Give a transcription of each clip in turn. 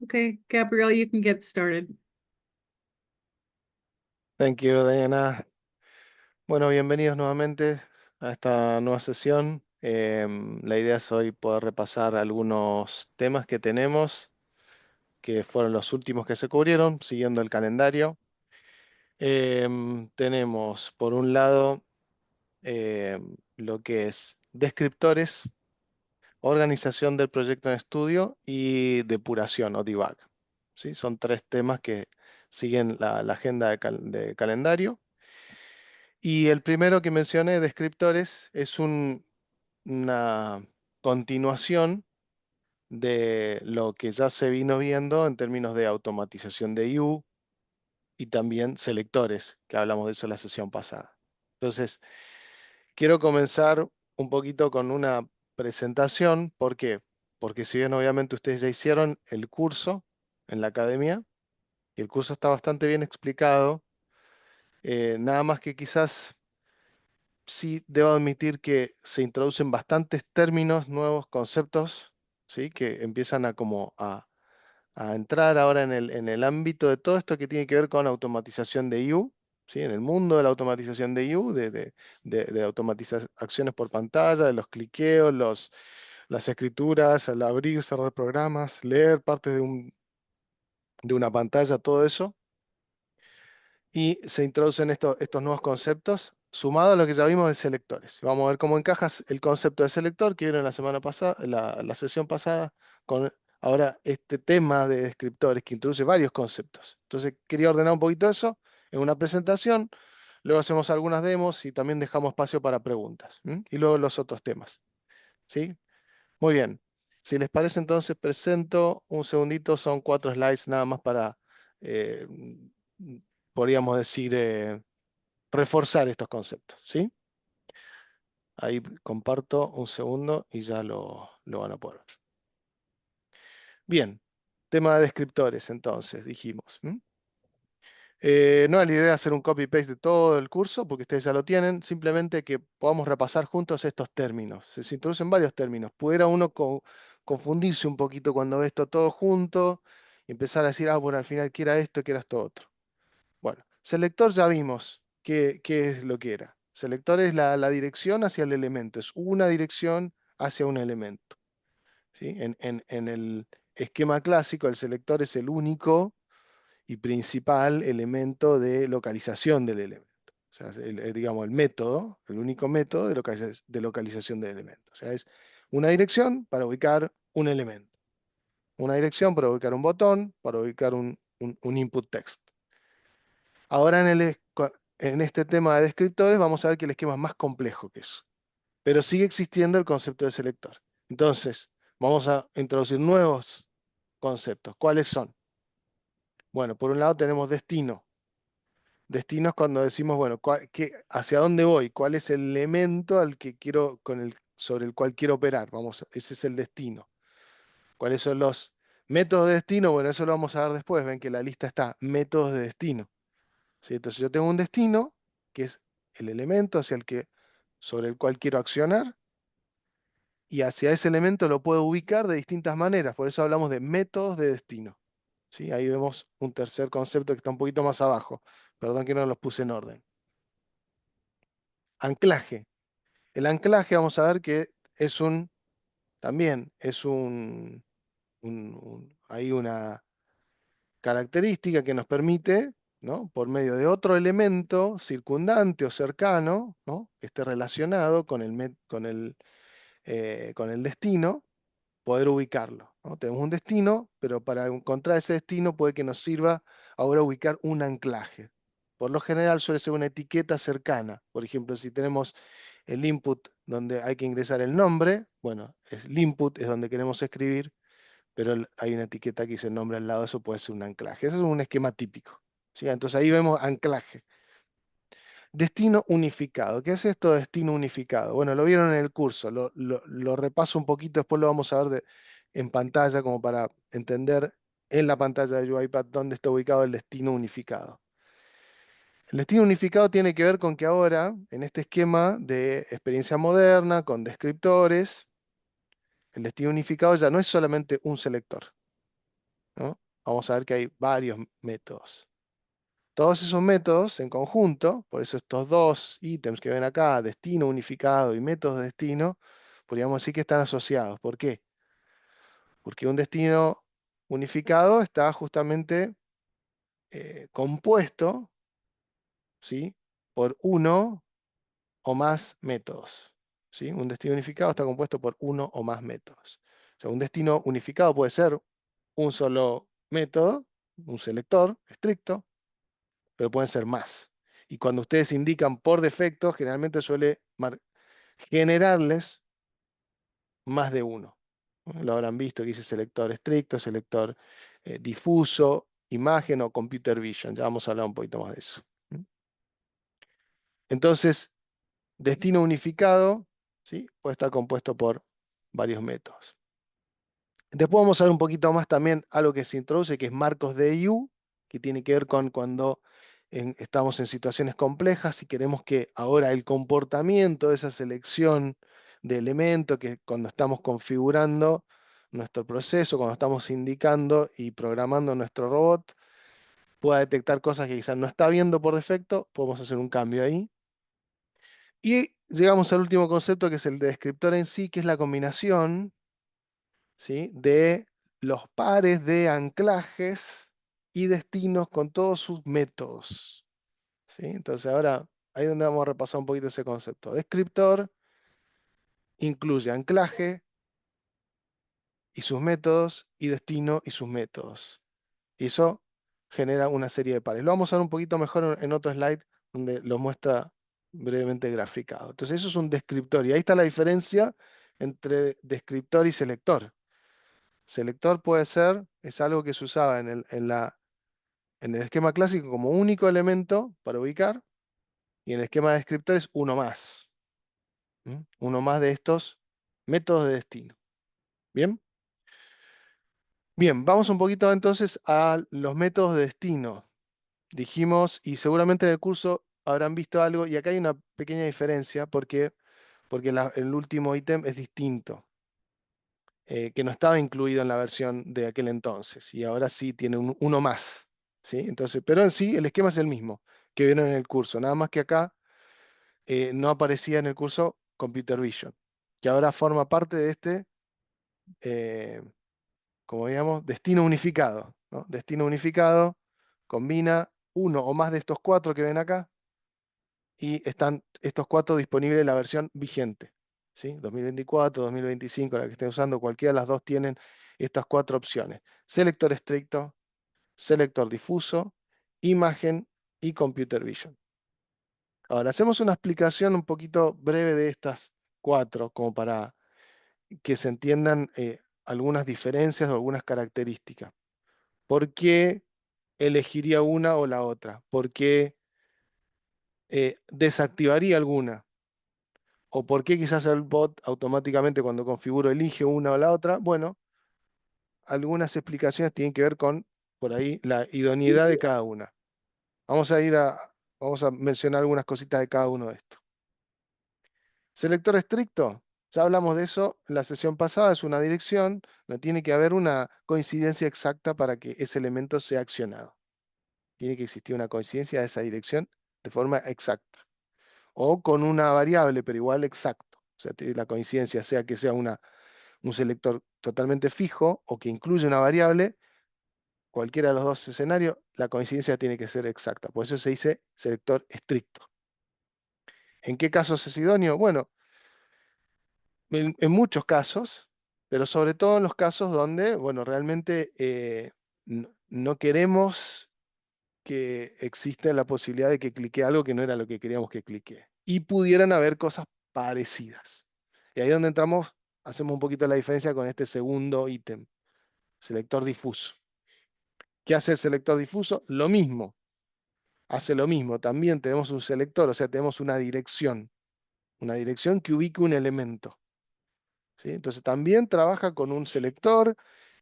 Okay, Gabrielle, you can get started. Thank you, Diana. Bueno, bienvenidos nuevamente a esta nueva sesión. La idea es hoy poder repasar algunos temas que tenemos, que fueron los últimos que se cubrieron, siguiendo el calendario. Tenemos, por un lado, lo que es descriptores, organización del proyecto en estudio y depuración o debug. ¿Sí? Son tres temas que siguen la agenda de calendario. Y el primero que mencioné, descriptores, es una continuación de lo que ya se vino viendo en términos de automatización de IU y también selectores, que hablamos de eso en la sesión pasada. Entonces, quiero comenzar un poquito con una presentación. ¿Por qué? Porque si bien obviamente ustedes ya hicieron el curso en la academia, y el curso está bastante bien explicado, nada más que quizás sí debo admitir que se introducen bastantes términos, nuevos conceptos, ¿sí? Que empiezan a entrar ahora en el ámbito de todo esto que tiene que ver con automatización de IU, ¿sí? En el mundo de la automatización de IU, de automatizar acciones por pantalla, de los cliqueos, las escrituras, al abrir, cerrar programas, leer partes de una pantalla, todo eso. Y se introducen estos nuevos conceptos, sumado a lo que ya vimos de selectores. Vamos a ver cómo encajas el concepto de selector que vieron la semana pasada, la sesión pasada, con ahora este tema de descriptores que introduce varios conceptos. Entonces quería ordenar un poquito eso en una presentación, luego hacemos algunas demos y también dejamos espacio para preguntas. Y luego los otros temas. ¿Sí? Muy bien. Si les parece, entonces presento un segundito, son 4 slides nada más para, eh, podríamos decir, reforzar estos conceptos, ¿sí? Ahí comparto un segundo y ya lo van a poder ver. Bien, tema de descriptores, entonces, dijimos. No es la idea hacer un copy-paste de todo el curso, porque ustedes ya lo tienen, simplemente que podamos repasar juntos estos términos. Se introducen varios términos. Pudiera uno confundirse un poquito cuando ve esto todo junto y empezar a decir, ah, bueno, al final, ¿qué era esto, qué era esto otro? Bueno, selector ya vimos qué es lo que era. Selector es la dirección hacia el elemento, es una dirección hacia un elemento. ¿Sí? En el esquema clásico, el selector es el único y principal elemento de localización del elemento. O sea, es digamos, el método, el único método de localización del elemento. O sea, es una dirección para ubicar un elemento. Una dirección para ubicar un botón, para ubicar un input text. Ahora en este tema de descriptores vamos a ver que el esquema es más complejo que eso, pero sigue existiendo el concepto de selector. Entonces, vamos a introducir nuevos conceptos. ¿Cuáles son? Bueno, por un lado tenemos destino. Destino es cuando decimos, bueno, ¿hacia dónde voy? ¿Cuál es el elemento al que quiero, sobre el cual quiero operar? Ese es el destino. ¿Cuáles son los métodos de destino? Bueno, eso lo vamos a ver después. Ven que la lista está métodos de destino. ¿Sí? Entonces yo tengo un destino, que es el elemento sobre el cual quiero accionar, y hacia ese elemento lo puedo ubicar de distintas maneras. Por eso hablamos de métodos de destino. ¿Sí? Ahí vemos un tercer concepto que está un poquito más abajo. Perdón que no los puse en orden. Anclaje. El anclaje vamos a ver que también es hay una característica que nos permite, ¿no? Por medio de otro elemento circundante o cercano, ¿no? Que esté relacionado con el destino, poder ubicarlo, ¿no? Tenemos un destino, pero para encontrar ese destino puede que nos sirva ahora ubicar un anclaje. Por lo general suele ser una etiqueta cercana. Por ejemplo, si tenemos el input donde hay que ingresar el nombre, bueno, el input es donde queremos escribir, pero hay una etiqueta que dice el nombre al lado, eso puede ser un anclaje. Ese es un esquema típico. ¿Sí? Entonces ahí vemos anclaje. Destino unificado. ¿Qué es esto de destino unificado? Bueno, lo vieron en el curso, lo repaso un poquito, después lo vamos a ver en pantalla como para entender en la pantalla de UiPath dónde está ubicado el destino unificado. El destino unificado tiene que ver con que ahora, en este esquema de experiencia moderna, con descriptores, el destino unificado ya no es solamente un selector. ¿no? Vamos a ver que hay varios métodos. Todos esos métodos en conjunto, por eso estos dos ítems que ven acá, destino unificado y métodos de destino, podríamos decir que están asociados. ¿Por qué? Porque un destino unificado está justamente compuesto, ¿sí?, por uno o más métodos. ¿Sí? Un destino unificado está compuesto por uno o más métodos. O sea, un destino unificado puede ser un solo método, un selector estricto, pero pueden ser más. Y cuando ustedes indican por defecto, generalmente suele generarles más de uno. ¿No? Lo habrán visto que dice selector estricto, selector difuso, imagen o computer vision. Ya vamos a hablar un poquito más de eso. Entonces, destino unificado, ¿sí?, puede estar compuesto por varios métodos. Después vamos a ver un poquito más también algo que se introduce, que es marcos de EU, que tiene que ver con cuando estamos en situaciones complejas y queremos que ahora el comportamiento de esa selección de elementos, que cuando estamos configurando nuestro proceso, cuando estamos indicando y programando nuestro robot, pueda detectar cosas que quizás no está viendo por defecto, podemos hacer un cambio ahí. Y llegamos al último concepto, que es el de descriptor en sí, que es la combinación, ¿sí?, de los pares de anclajes y destinos con todos sus métodos. ¿Sí? Entonces ahora, ahí es donde vamos a repasar un poquito ese concepto. Descriptor incluye anclaje y sus métodos, y destino y sus métodos. Y eso genera una serie de pares. Lo vamos a ver un poquito mejor en otro slide, donde lo muestra brevemente graficado. Entonces eso es un descriptor, y ahí está la diferencia entre descriptor y selector. Selector puede ser, es algo que se usaba en el esquema clásico como único elemento para ubicar, y en el esquema de descriptor es uno más. Uno más de estos métodos de destino. ¿Bien? Bien, vamos un poquito entonces a los métodos de destino. Dijimos, y seguramente en el curso habrán visto algo, y acá hay una pequeña diferencia porque el último ítem es distinto, que no estaba incluido en la versión de aquel entonces, y ahora sí tiene uno más. ¿Sí? Entonces, pero en sí el esquema es el mismo que vieron en el curso, nada más que acá no aparecía en el curso Computer Vision, que ahora forma parte de este, eh, como digamos, destino unificado, ¿no? Destino unificado combina uno o más de estos cuatro que ven acá, y están estos cuatro disponibles en la versión vigente. ¿Sí? 2024, 2025, la que estén usando, cualquiera de las dos tienen estas cuatro opciones. Selector estricto, selector difuso, imagen y computer vision. Ahora, hacemos una explicación un poquito breve de estas cuatro, como para que se entiendan algunas diferencias o algunas características. ¿Por qué elegiría una o la otra? ¿Por qué desactivaría alguna? ¿O por qué quizás el bot automáticamente cuando configuro elige una o la otra? Bueno, algunas explicaciones tienen que ver con, por ahí, la idoneidad de cada una. Vamos a mencionar algunas cositas de cada uno de estos. Selector estricto, ya hablamos de eso en la sesión pasada, es una dirección, no tiene que haber una coincidencia exacta para que ese elemento sea accionado. Tiene que existir una coincidencia de esa dirección de forma exacta. O con una variable, pero igual exacto. O sea, la coincidencia sea que sea un selector totalmente fijo o que incluye una variable, cualquiera de los dos escenarios, la coincidencia tiene que ser exacta. Por eso se dice selector estricto. ¿En qué casos es idóneo? Bueno, en muchos casos, pero sobre todo en los casos donde, bueno, realmente no queremos que exista la posibilidad de que clique algo que no era lo que queríamos que clique. Y pudieran haber cosas parecidas. Y ahí es donde entramos, hacemos un poquito la diferencia con este segundo ítem, selector difuso. ¿Qué hace el selector difuso? Lo mismo, hace lo mismo. También tenemos un selector, o sea, tenemos una dirección que ubique un elemento. ¿Sí? Entonces también trabaja con un selector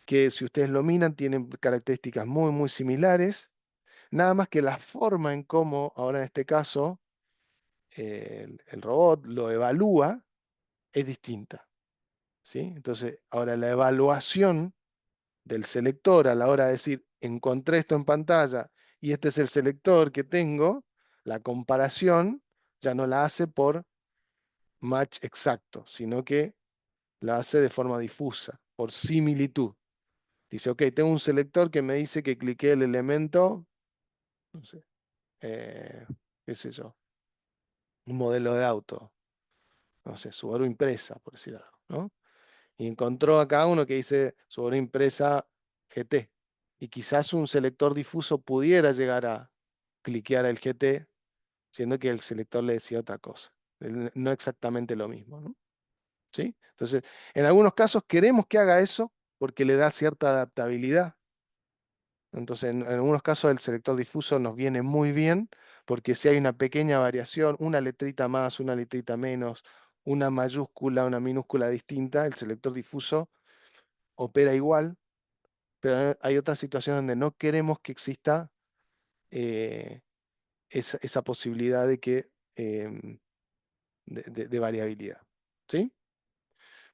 que, si ustedes lo miran, tienen características muy, muy similares. Nada más que la forma en cómo, ahora en este caso, el robot lo evalúa es distinta. ¿Sí? Entonces, ahora la evaluación del selector a la hora de decir, encontré esto en pantalla y este es el selector que tengo, la comparación ya no la hace por match exacto, sino que la hace de forma difusa, por similitud. Dice, ok, tengo un selector que me dice que cliqué el elemento, no sé, eh, qué sé yo, un modelo de auto, no sé, Subaru Impresa, por decir algo, ¿no? Y encontró acá uno que dice Subaru Impresa GT. Y quizás un selector difuso pudiera llegar a cliquear el GT, siendo que el selector le decía otra cosa. No exactamente lo mismo, ¿no? ¿Sí? Entonces, en algunos casos queremos que haga eso porque le da cierta adaptabilidad. Entonces, en algunos casos el selector difuso nos viene muy bien porque si hay una pequeña variación, una letrita más, una letrita menos, una mayúscula, una minúscula distinta, el selector difuso opera igual, pero hay otras situaciones donde no queremos que exista eh, esa posibilidad de que de variabilidad. ¿Sí?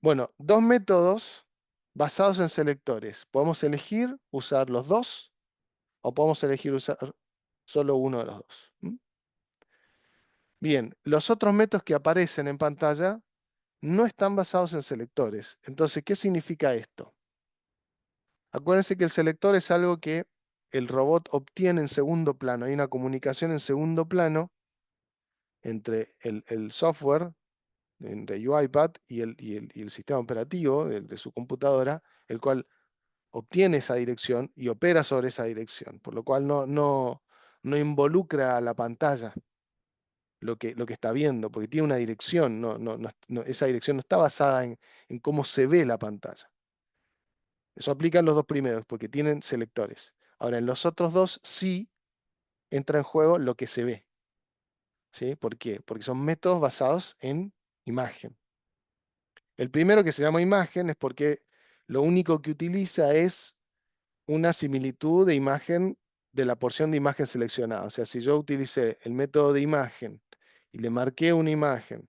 Bueno, dos métodos basados en selectores. Podemos elegir usar los dos o podemos elegir usar solo uno de los dos. ¿Mm? Bien, los otros métodos que aparecen en pantalla no están basados en selectores. Entonces, ¿qué significa esto? Acuérdense que el selector es algo que el robot obtiene en segundo plano. Hay una comunicación en segundo plano entre el software, entre UiPath y el sistema operativo de su computadora, el cual obtiene esa dirección y opera sobre esa dirección, por lo cual no involucra a la pantalla lo que está viendo, porque tiene una dirección, esa dirección no está basada en cómo se ve la pantalla. Eso aplica en los dos primeros, porque tienen selectores. Ahora, en los otros dos sí entra en juego lo que se ve. ¿Sí? ¿Por qué? Porque son métodos basados en imagen. El primero que se llama imagen es porque lo único que utiliza es una similitud de imagen de la porción de imagen seleccionada. O sea, si yo utilicé el método de imagen y le marqué una imagen,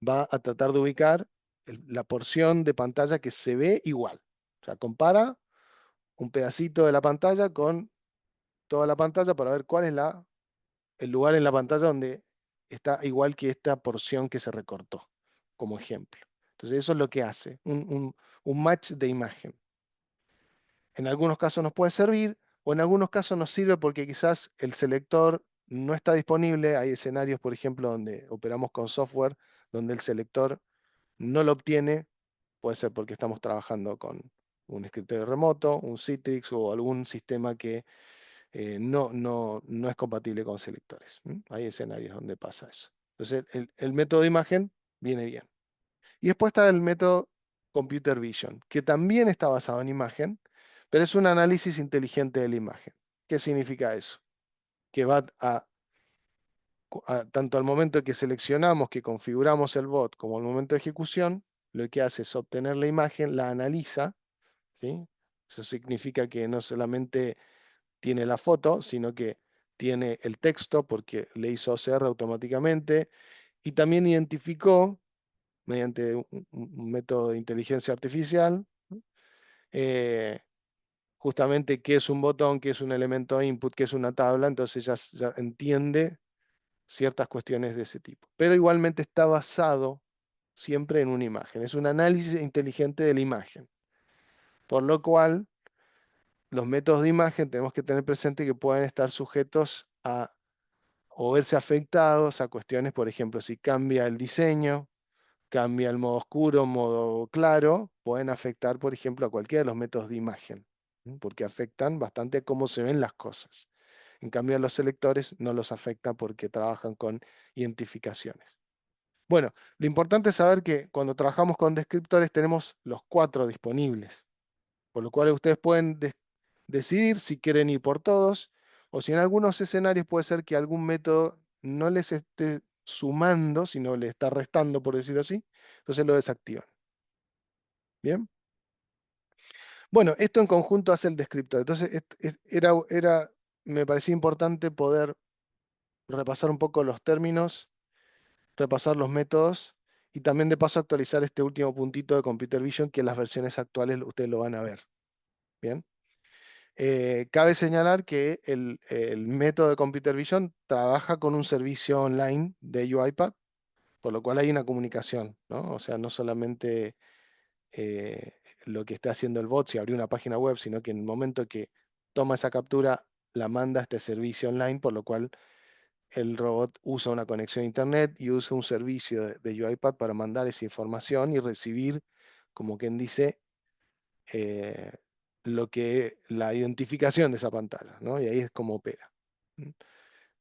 va a tratar de ubicar la porción de pantalla que se ve igual. O sea, compara un pedacito de la pantalla con toda la pantalla para ver cuál es el lugar en la pantalla donde está igual que esta porción que se recortó, como ejemplo. Entonces, eso es lo que hace, un match de imagen. En algunos casos nos puede servir o en algunos casos nos sirve porque quizás el selector no está disponible. Hay escenarios, por ejemplo, donde operamos con software, donde el selector no lo obtiene. Puede ser porque estamos trabajando con un escritorio remoto, un Citrix o algún sistema que no es compatible con selectores. Hay escenarios donde pasa eso. Entonces, el método de imagen viene bien. Y después está el método Computer Vision, que también está basado en imagen, pero es un análisis inteligente de la imagen. ¿Qué significa eso? Que va tanto al momento que seleccionamos, que configuramos el bot, como al momento de ejecución, lo que hace es obtener la imagen, la analiza, ¿sí? Eso significa que no solamente tiene la foto, sino que tiene el texto porque le hizo OCR automáticamente y también identificó mediante un método de inteligencia artificial, eh, justamente qué es un botón, qué es un elemento input, qué es una tabla, entonces ya entiende ciertas cuestiones de ese tipo. Pero igualmente está basado siempre en una imagen, es un análisis inteligente de la imagen, por lo cual los métodos de imagen tenemos que tener presente que pueden estar sujetos a o verse afectados a cuestiones, por ejemplo, si cambia el diseño, cambia el modo oscuro, modo claro, pueden afectar, por ejemplo, a cualquiera de los métodos de imagen, porque afectan bastante a cómo se ven las cosas. En cambio, a los selectores no los afecta porque trabajan con identificaciones. Bueno, lo importante es saber que cuando trabajamos con descriptores tenemos los 4 disponibles, por lo cual ustedes pueden decidir si quieren ir por todos o si en algunos escenarios puede ser que algún método no les esté sumando, sino le está restando, por decirlo así, entonces lo desactivan. Bien. Bueno, esto en conjunto hace el descriptor. Entonces, me parecía importante poder repasar un poco los términos, repasar los métodos Y también de paso actualizar este último puntito de Computer Vision, que en las versiones actuales ustedes lo van a ver. Bien. Cabe señalar que el método de Computer Vision trabaja con un servicio online de UiPath, por lo cual hay una comunicación, ¿no? O sea, no solamente eh, lo que está haciendo el bot si abrió una página web, sino que en el momento que toma esa captura, la manda a este servicio online, por lo cual el robot usa una conexión a Internet y usa un servicio de UiPath para mandar esa información y recibir, como quien dice, eh, la identificación de esa pantalla, ¿no? Y ahí es como opera. ¿Mm?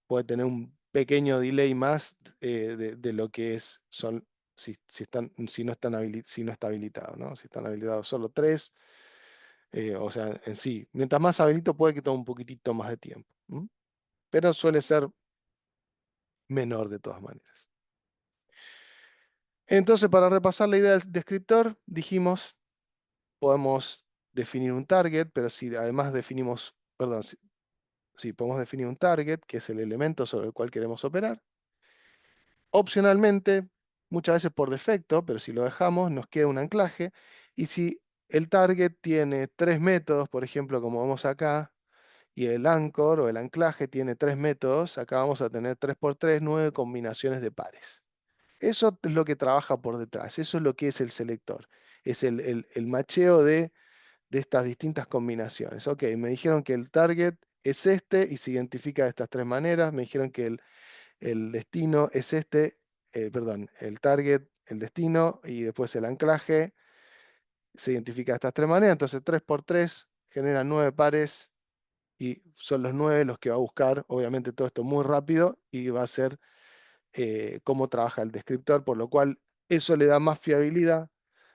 Puede tener un pequeño delay más de lo que si no si no está habilitado, ¿no? Si están habilitados solo tres, o sea, en sí, mientras más habilito puede que tome un poquitito más de tiempo, ¿m? Pero suele ser menor de todas maneras. Entonces, para repasar la idea del descriptor, dijimos, podemos definir un target, pero si además definimos, perdón, si podemos definir un target, que es el elemento sobre el cual queremos operar. Opcionalmente, muchas veces por defecto, pero si lo dejamos, nos queda un anclaje. Y si el target tiene tres métodos, por ejemplo, como vemos acá, y el anchor o el anclaje tiene tres métodos, acá vamos a tener 3 por 3, 9 combinaciones de pares. Eso es lo que trabaja por detrás, eso es lo que es el selector. Es el macheo de estas distintas combinaciones. Ok, me dijeron que el target es este y se identifica de estas tres maneras. Me dijeron que el destino es este, perdón, el target, el destino y después el anclaje se identifica de estas tres maneras. Entonces 3 por 3 generan 9 pares y son los 9 los que va a buscar. Obviamente todo esto muy rápido y va a ser cómo trabaja el descriptor, por lo cual eso le da más fiabilidad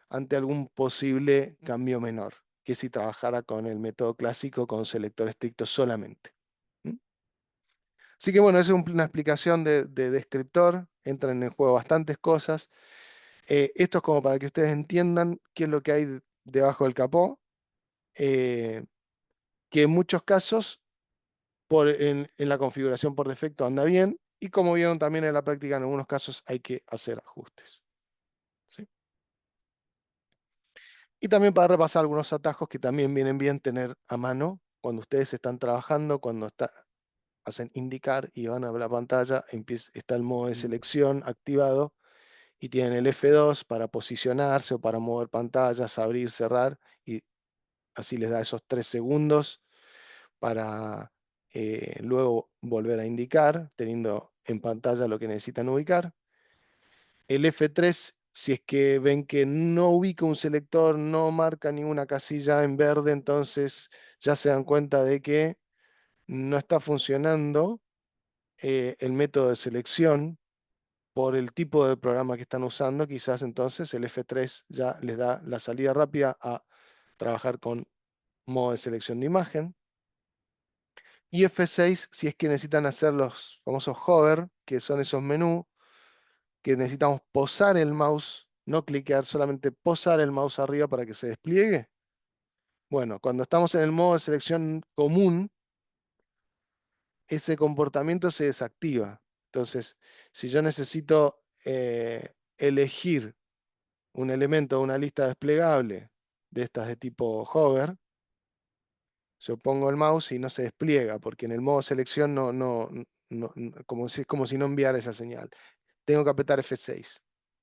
ante algún posible cambio menor que si trabajara con el método clásico con selector estricto solamente. ¿Mm? Así que bueno, esa es una explicación de descriptor. Entran en el juego bastantes cosas. Esto es como para que ustedes entiendan qué es lo que hay debajo del capó, eh, que en muchos casos en la configuración por defecto anda bien y como vieron también en la práctica en algunos casos hay que hacer ajustes. ¿Sí? Y también para repasar algunos atajos que también vienen bien tener a mano cuando ustedes están trabajando, cuando hacen indicar y van a la pantalla, está el modo de selección activado y tienen el F2 para posicionarse o para mover pantallas, abrir, cerrar y así les da esos 3 segundos para luego volver a indicar, teniendo en pantalla lo que necesitan ubicar. El F3, si es que ven que no ubica un selector, no marca ninguna casilla en verde, entonces ya se dan cuenta de que no está funcionando el método de selección por el tipo de programa que están usando. Quizás entonces el F3 ya les da la salida rápida a trabajar con modo de selección de imagen. Y F6 si es que necesitan hacer los famosos hover, que son esos menús que necesitamos posar el mouse, no cliquear, solamente posar el mouse arriba para que se despliegue. Bueno, cuando estamos en el modo de selección común, ese comportamiento se desactiva. Entonces, si yo necesito elegir un elemento de una lista desplegable de estas de tipo hover, yo pongo el mouse y no se despliega, porque en el modo selección como si no enviara esa señal. Tengo que apretar F6.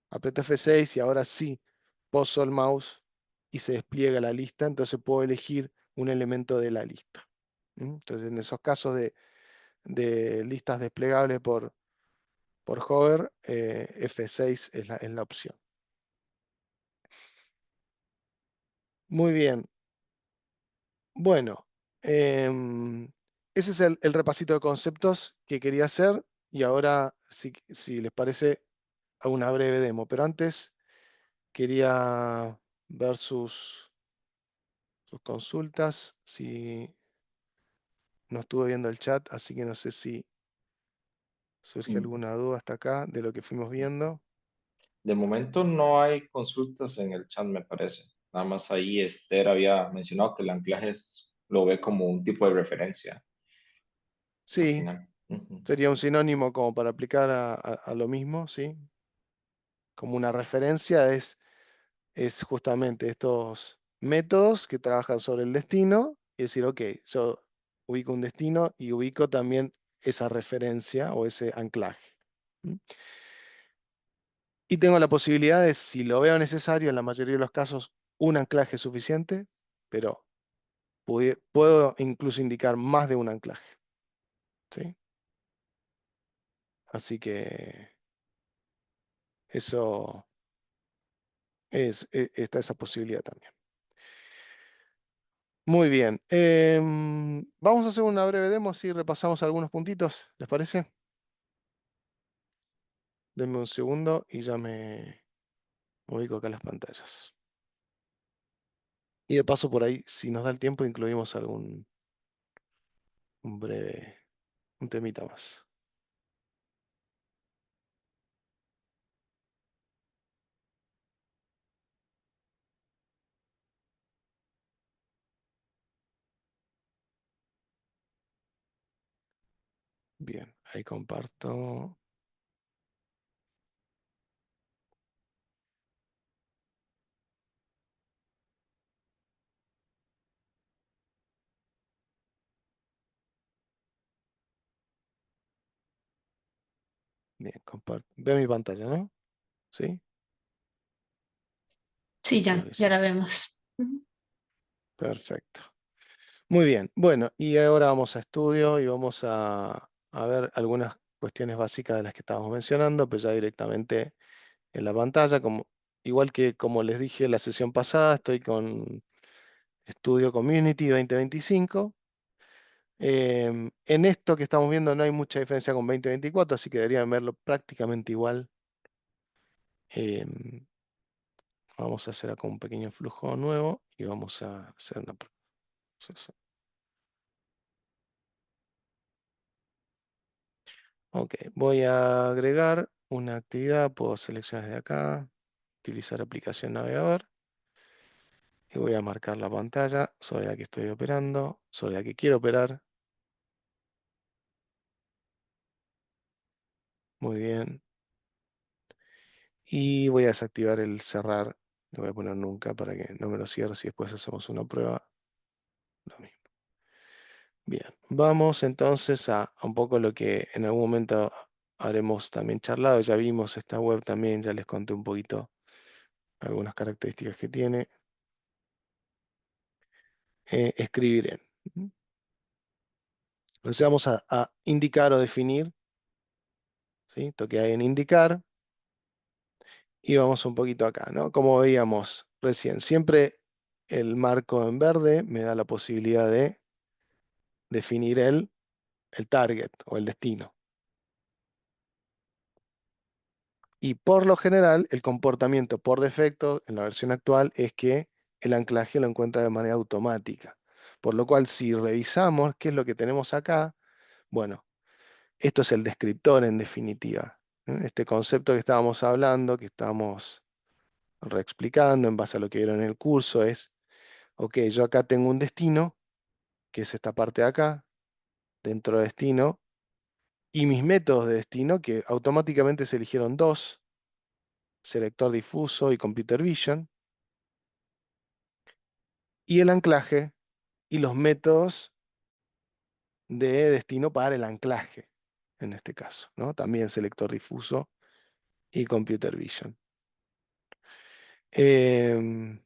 Aprieto F6 y ahora sí poso el mouse y se despliega la lista, entonces puedo elegir un elemento de la lista. Entonces, en esos casos de listas desplegables por hover, F6 es la opción. Muy bien. Bueno, ese es el repasito de conceptos que quería hacer y ahora, si les parece, hago una breve demo. Pero antes quería ver sus consultas. Si no estuve viendo el chat, así que no sé si surge Mm, alguna duda hasta acá de lo que fuimos viendo. De momento no hay consultas en el chat, me parece. Nada más ahí Esther había mencionado que el anclaje lo ve como un tipo de referencia al Sí, final. Ujú. sería un sinónimo como para aplicar a lo mismo, ¿sí? como una referencia es justamente estos métodos que trabajan sobre el destino y decir, ok, yo ubico un destino y ubico también esa referencia o ese anclaje. ¿Mm? Y tengo la posibilidad de, si lo veo necesario, en la mayoría de los casos, un anclaje es suficiente, pero puedo incluso indicar más de un anclaje. ¿Sí? Así que eso está esa posibilidad también. Muy bien. Vamos a hacer una breve demo si repasamos algunos puntitos, ¿les parece? Denme un segundo y ya me ubico acá en las pantallas. Y de paso por ahí, si nos da el tiempo, incluimos un temita más. Bien, ahí comparto. Bien, comparto. Ve mi pantalla, ¿no? ¿Sí? Sí, Creo ya, que ya sí. la vemos. Ujú. Perfecto. Muy bien. Bueno, y ahora vamos a estudio y vamos a ver algunas cuestiones básicas de las que estábamos mencionando, pero ya directamente en la pantalla, igual que como les dije en la sesión pasada, estoy con Studio Community 2025. En esto que estamos viendo no hay mucha diferencia con 2024, así que deberían verlo prácticamente igual. Em, Vamos a hacer acá un pequeño flujo nuevo y vamos a hacer una proceso. Ok, voy a agregar una actividad, puedo seleccionar desde acá, utilizar aplicación navegador y voy a marcar la pantalla sobre la que estoy operando, sobre la que quiero operar. Muy bien. Y voy a desactivar el cerrar, le voy a poner nunca para que no me lo cierre si después hacemos una prueba. Lo mismo. Bien, vamos entonces a un poco lo que en algún momento haremos también charlado. Ya vimos esta web también, ya les conté un poquito algunas características que tiene. Escribiré. Ujú. Entonces vamos a indicar o definir, ¿sí? Toque ahí en indicar y vamos un poquito acá, ¿no? Como veíamos recién, siempre el marco en verde me da la posibilidad de definir el target o el destino. Y por lo general, el comportamiento por defecto en la versión actual es que el anclaje lo encuentra de manera automática. Por lo cual, si revisamos qué es lo que tenemos acá, bueno, esto es el descriptor en definitiva. Este concepto que estábamos hablando, que estábamos reexplicando en base a lo que vieron en el curso, es, ok, yo acá tengo un destino, que es esta parte de acá, dentro de destino, y mis métodos de destino, que automáticamente se eligieron dos, selector difuso y computer vision, y el anclaje y los métodos de destino para el anclaje, en este caso, ¿no? También selector difuso y computer vision. Em,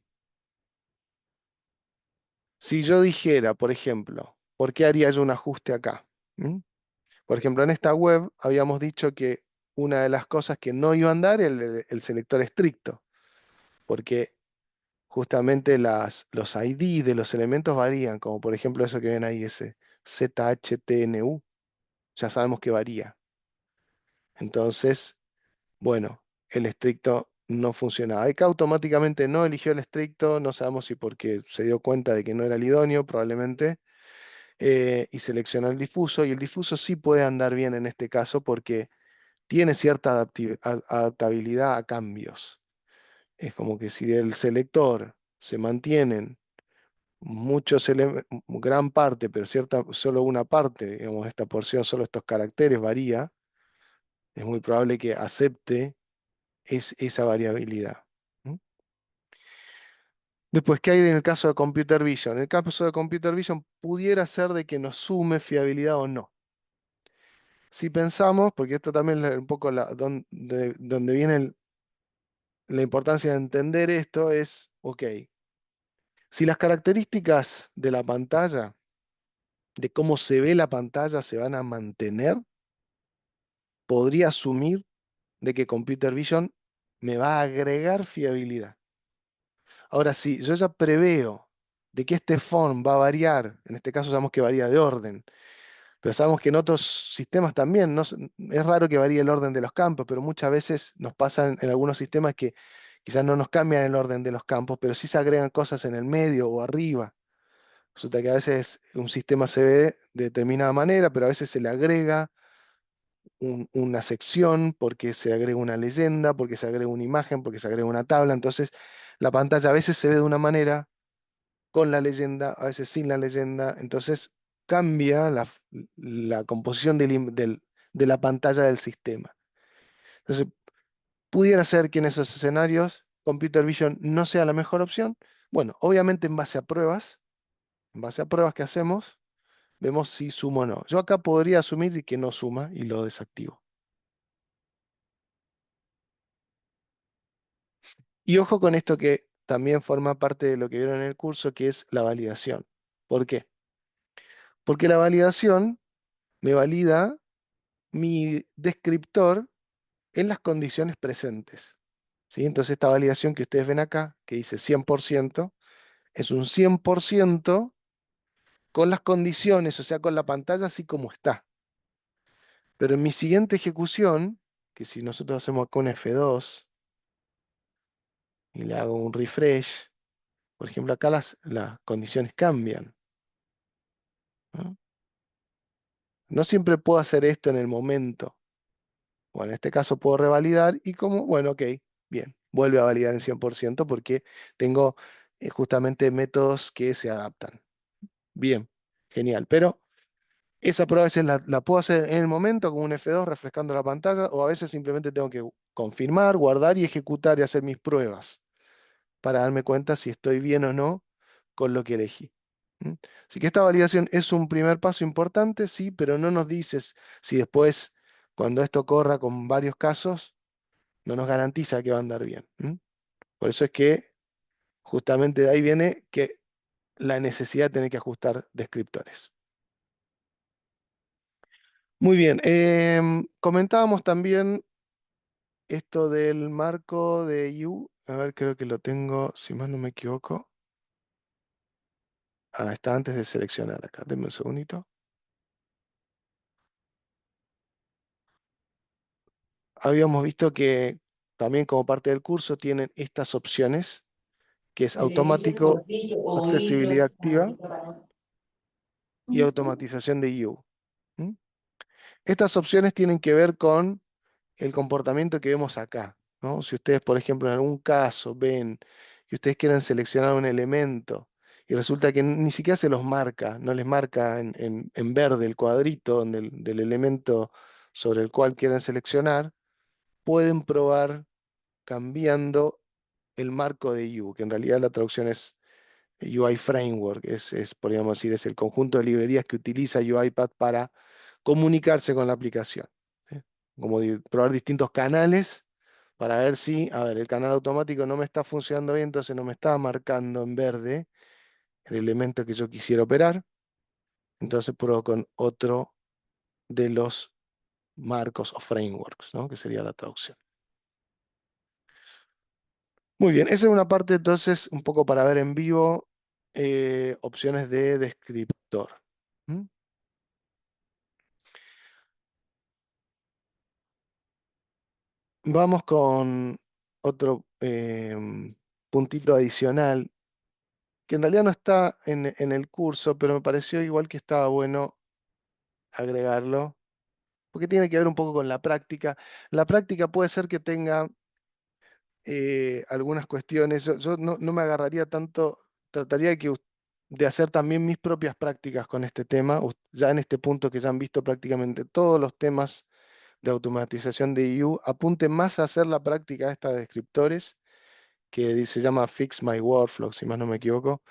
si yo dijera, por ejemplo, ¿por qué haría yo un ajuste acá? ¿Mm? Por ejemplo, en esta web habíamos dicho que una de las cosas que no iba a andar era el selector estricto, porque justamente los ID de los elementos varían, como por ejemplo eso que ven ahí, ese ZHTNU, ya sabemos que varía. Entonces, bueno, el estricto no funcionaba. Acá automáticamente no eligió el estricto, no sabemos si porque se dio cuenta de que no era el idóneo, probablemente, y seleccionó el difuso, y el difuso sí puede andar bien en este caso porque tiene cierta adaptabilidad a cambios. Es como que si del selector se mantienen gran parte, pero solo una parte, digamos, esta porción, solo estos caracteres varía, es muy probable que acepte es esa variabilidad. ¿Mm? Después, ¿qué hay en el caso de Computer Vision? En el caso de Computer Vision pudiera ser de que nos sume fiabilidad o no. Si pensamos, porque esto también es un poco donde viene la importancia de entender esto, es, ok, si las características de la pantalla, de cómo se ve la pantalla, se van a mantener, podría asumir de que Computer Vision me va a agregar fiabilidad. Ahora, si yo ya preveo de que este font va a variar, en este caso sabemos que varía de orden, pero sabemos que en otros sistemas también, es raro que varíe el orden de los campos, pero muchas veces nos pasa en algunos sistemas que quizás no nos cambian el orden de los campos, pero sí se agregan cosas en el medio o arriba. Resulta que a veces un sistema se ve de determinada manera, pero a veces se le agrega una sección porque se agrega una leyenda, porque se agrega una imagen, porque se agrega una tabla. Entonces, la pantalla a veces se ve de una manera con la leyenda, a veces sin la leyenda. Entonces, cambia la composición de la pantalla del sistema. Entonces, pudiera ser que en esos escenarios Computer Vision no sea la mejor opción. Bueno, obviamente en base a pruebas que hacemos, vemos si suma o no. Yo acá podría asumir que no suma y lo desactivo. Y ojo con esto que también forma parte de lo que vieron en el curso, que es la validación. ¿Por qué? Porque la validación me valida mi descriptor en las condiciones presentes. ¿Sí? Entonces esta validación que ustedes ven acá, que dice 100%, es un 100% con las condiciones, o sea, con la pantalla así como está. Pero en mi siguiente ejecución, que si nosotros hacemos acá un F2 y le hago un refresh, por ejemplo, acá las condiciones cambian. ¿No? No siempre puedo hacer esto en el momento. Bueno, en este caso puedo revalidar y como, bueno, ok, bien, vuelve a validar en 100% porque tengo justamente métodos que se adaptan. Bien, genial. Pero esa prueba a veces la puedo hacer en el momento con un F2 refrescando la pantalla o a veces simplemente tengo que confirmar, guardar y ejecutar y hacer mis pruebas para darme cuenta si estoy bien o no con lo que elegí. ¿Mm? Así que esta validación es un primer paso importante, sí, pero no nos dices si después, cuando esto corra con varios casos, no nos garantiza que va a andar bien. ¿Mm? Por eso es que justamente de ahí viene que la necesidad de tener que ajustar descriptores. Muy bien, comentábamos también esto del marco de U. A ver, creo que lo tengo, si más no me equivoco. Ah, está antes de seleccionar acá. Denme un segundito. Habíamos visto que también como parte del curso tienen estas opciones, que es automático, accesibilidad activa y automatización de U. ¿Mm? Estas opciones tienen que ver con el comportamiento que vemos acá, ¿no? Si ustedes, por ejemplo, en algún caso ven que ustedes quieren seleccionar un elemento y resulta que ni siquiera se los marca, no les marca en verde el cuadrito del elemento sobre el cual quieren seleccionar, pueden probar cambiando el marco de U, que en realidad la traducción es UI Framework, podríamos decir, es el conjunto de librerías que utiliza UiPath para comunicarse con la aplicación. ¿Sí? Como probar distintos canales para ver si, a ver, el canal automático no me está funcionando bien, entonces no me está marcando en verde el elemento que yo quisiera operar. Entonces pruebo con otro de los marcos o frameworks, ¿no? Que sería la traducción. Muy bien, esa es una parte entonces un poco para ver en vivo opciones de descriptor. ¿Mm? Vamos con otro puntito adicional, que en realidad no está en el curso, pero me pareció igual que estaba bueno agregarlo, porque tiene que ver un poco con la práctica. La práctica puede ser que tenga algunas cuestiones. Yo no me agarraría tanto, trataría de hacer también mis propias prácticas con este tema, ya en este punto que ya han visto prácticamente todos los temas de automatización de EU apunte más a hacer la práctica esta de descriptores, que se llama Fix My Workflow, si más no me equivoco,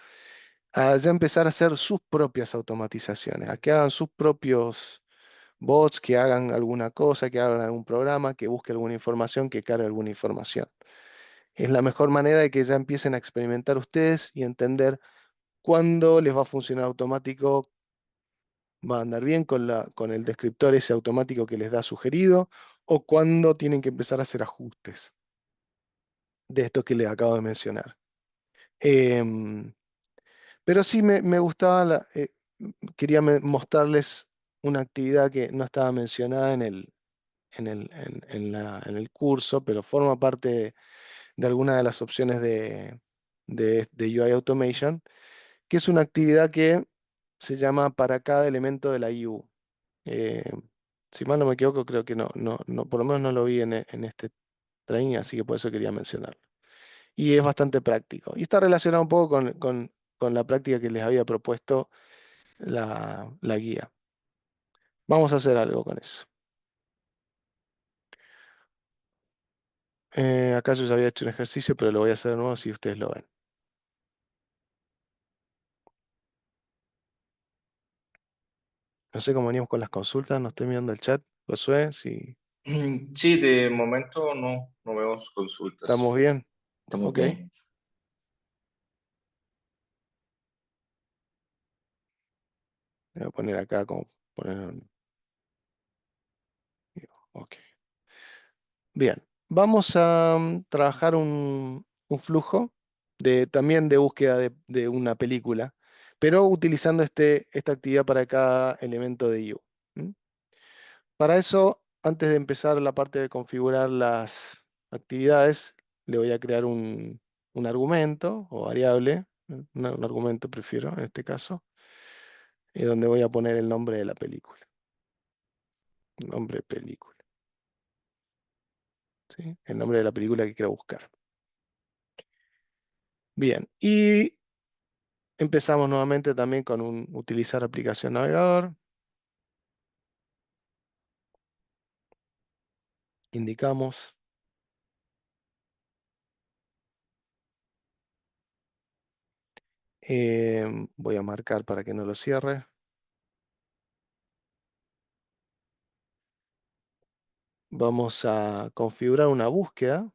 a ya empezar a hacer sus propias automatizaciones, a que hagan sus propios bots, que hagan alguna cosa, que hagan algún programa, que busque alguna información, que cargue alguna información. Es la mejor manera de que ya empiecen a experimentar ustedes y entender cuándo les va a funcionar automático, va a andar bien con el descriptor ese automático que les da sugerido, o cuándo tienen que empezar a hacer ajustes de esto que les acabo de mencionar. Em, pero sí me gustaba, quería mostrarles una actividad que no estaba mencionada en el curso, pero forma parte de alguna de las opciones de UI Automation, que es una actividad que se llama para cada elemento de la IU. Eh, si mal no me equivoco, creo que no, por lo menos no lo vi en este training, así que por eso quería mencionarlo. Y es bastante práctico. Y está relacionado un poco con la práctica que les había propuesto la guía. Vamos a hacer algo con eso. Acá yo ya había hecho un ejercicio, pero lo voy a hacer de nuevo si ustedes lo ven. No sé cómo venimos con las consultas, no estoy mirando el chat. Josué, si Sí, de momento no veo consultas. estamos bien. Estamos Ok. bien. Voy a poner acá como poner ok. Bien. Vamos a trabajar un flujo también de búsqueda de una película, pero utilizando esta actividad para cada elemento de U. ¿M? Para eso, antes de empezar la parte de configurar las actividades, le voy a crear un argumento o variable, un argumento prefiero en este caso, donde voy a poner el nombre de la película. Nombre película. ¿Sí? El nombre de la película que quiero buscar. Bien, y empezamos nuevamente también con utilizar aplicación navegador. Indicamos. Voy a marcar para que no lo cierre. Vamos a configurar una búsqueda,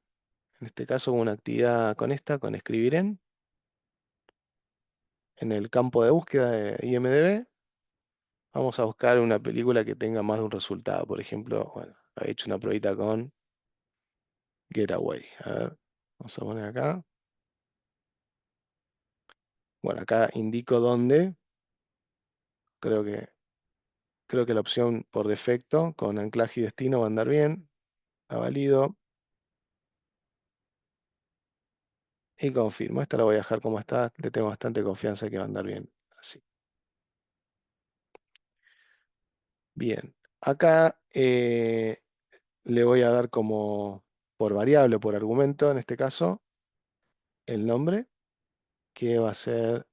en este caso una actividad con escribir en el campo de búsqueda de IMDb. Vamos a buscar una película que tenga más de un resultado. Por ejemplo, bueno, he hecho una pruebita con Getaway. A ver, vamos a poner acá. Bueno, acá indico dónde. Creo que, creo que la opción por defecto con anclaje y destino va a andar bien. La valido. Y confirmo. Esta la voy a dejar como está. Le tengo bastante confianza que va a andar bien. Así. Bien. Acá le voy a dar como por variable, por argumento, en este caso, el nombre, que va a ser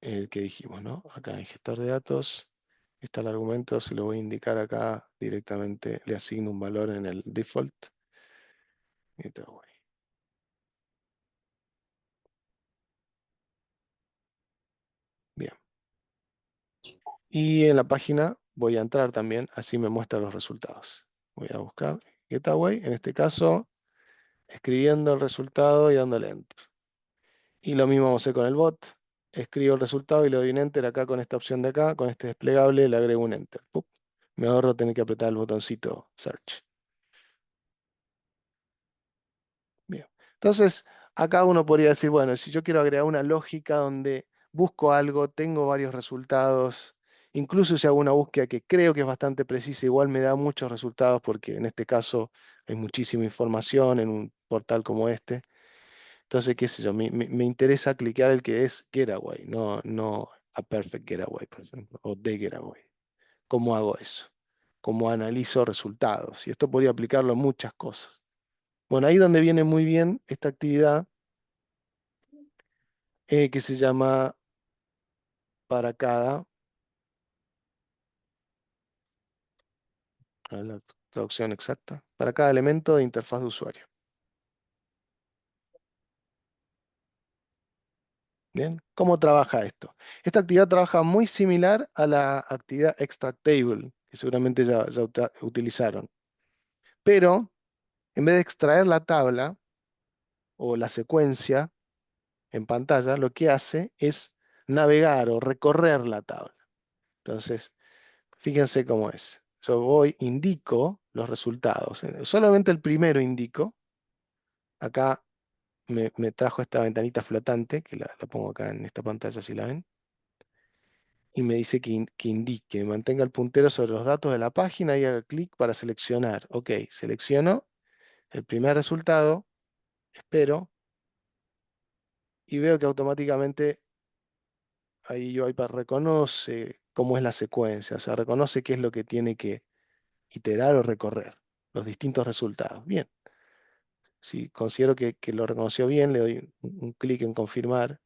el que dijimos, ¿no? Acá en gestor de datos está el argumento, se lo voy a indicar acá directamente, le asigno un valor en el default. Bien. Y en la página voy a entrar también, así me muestra los resultados. Voy a buscar Getaway, en este caso, escribiendo el resultado y dándole Enter. Y lo mismo vamos a hacer con el bot. Escribo el resultado y le doy un Enter acá con esta opción de acá, con este desplegable, le agrego un Enter. ¡Pup! Me ahorro tener que apretar el botoncito Search. Bien. Entonces, acá uno podría decir, bueno, si yo quiero agregar una lógica donde busco algo, tengo varios resultados, incluso si hago una búsqueda que creo que es bastante precisa, igual me da muchos resultados porque en este caso hay muchísima información en un portal como este. Entonces, qué sé yo, me interesa cliquear el que es Getaway, no a Perfect Getaway, por ejemplo, o The Getaway. ¿Cómo hago eso? ¿Cómo analizo resultados? Y esto podría aplicarlo a muchas cosas. Bueno, ahí donde viene muy bien esta actividad que se llama para cada. traducción exacta, para cada elemento de interfaz de usuario. Bien, ¿cómo trabaja esto? Esta actividad trabaja muy similar a la actividad extract table, que seguramente ya utilizaron. Pero en vez de extraer la tabla o la secuencia en pantalla, lo que hace es navegar o recorrer la tabla. Entonces, fíjense cómo es. Yo voy, indico los resultados. Solamente el primero indico. Acá me trajo esta ventanita flotante, que la pongo acá en esta pantalla si la ven. Y me dice que indique, mantenga el puntero sobre los datos de la página y haga clic para seleccionar. Ok, selecciono el primer resultado, espero, y veo que automáticamente ahí UiPath reconoce cómo es la secuencia, o sea, reconoce qué es lo que tiene que iterar o recorrer, los distintos resultados. Bien, si considero que lo reconoció bien, le doy un clic en confirmar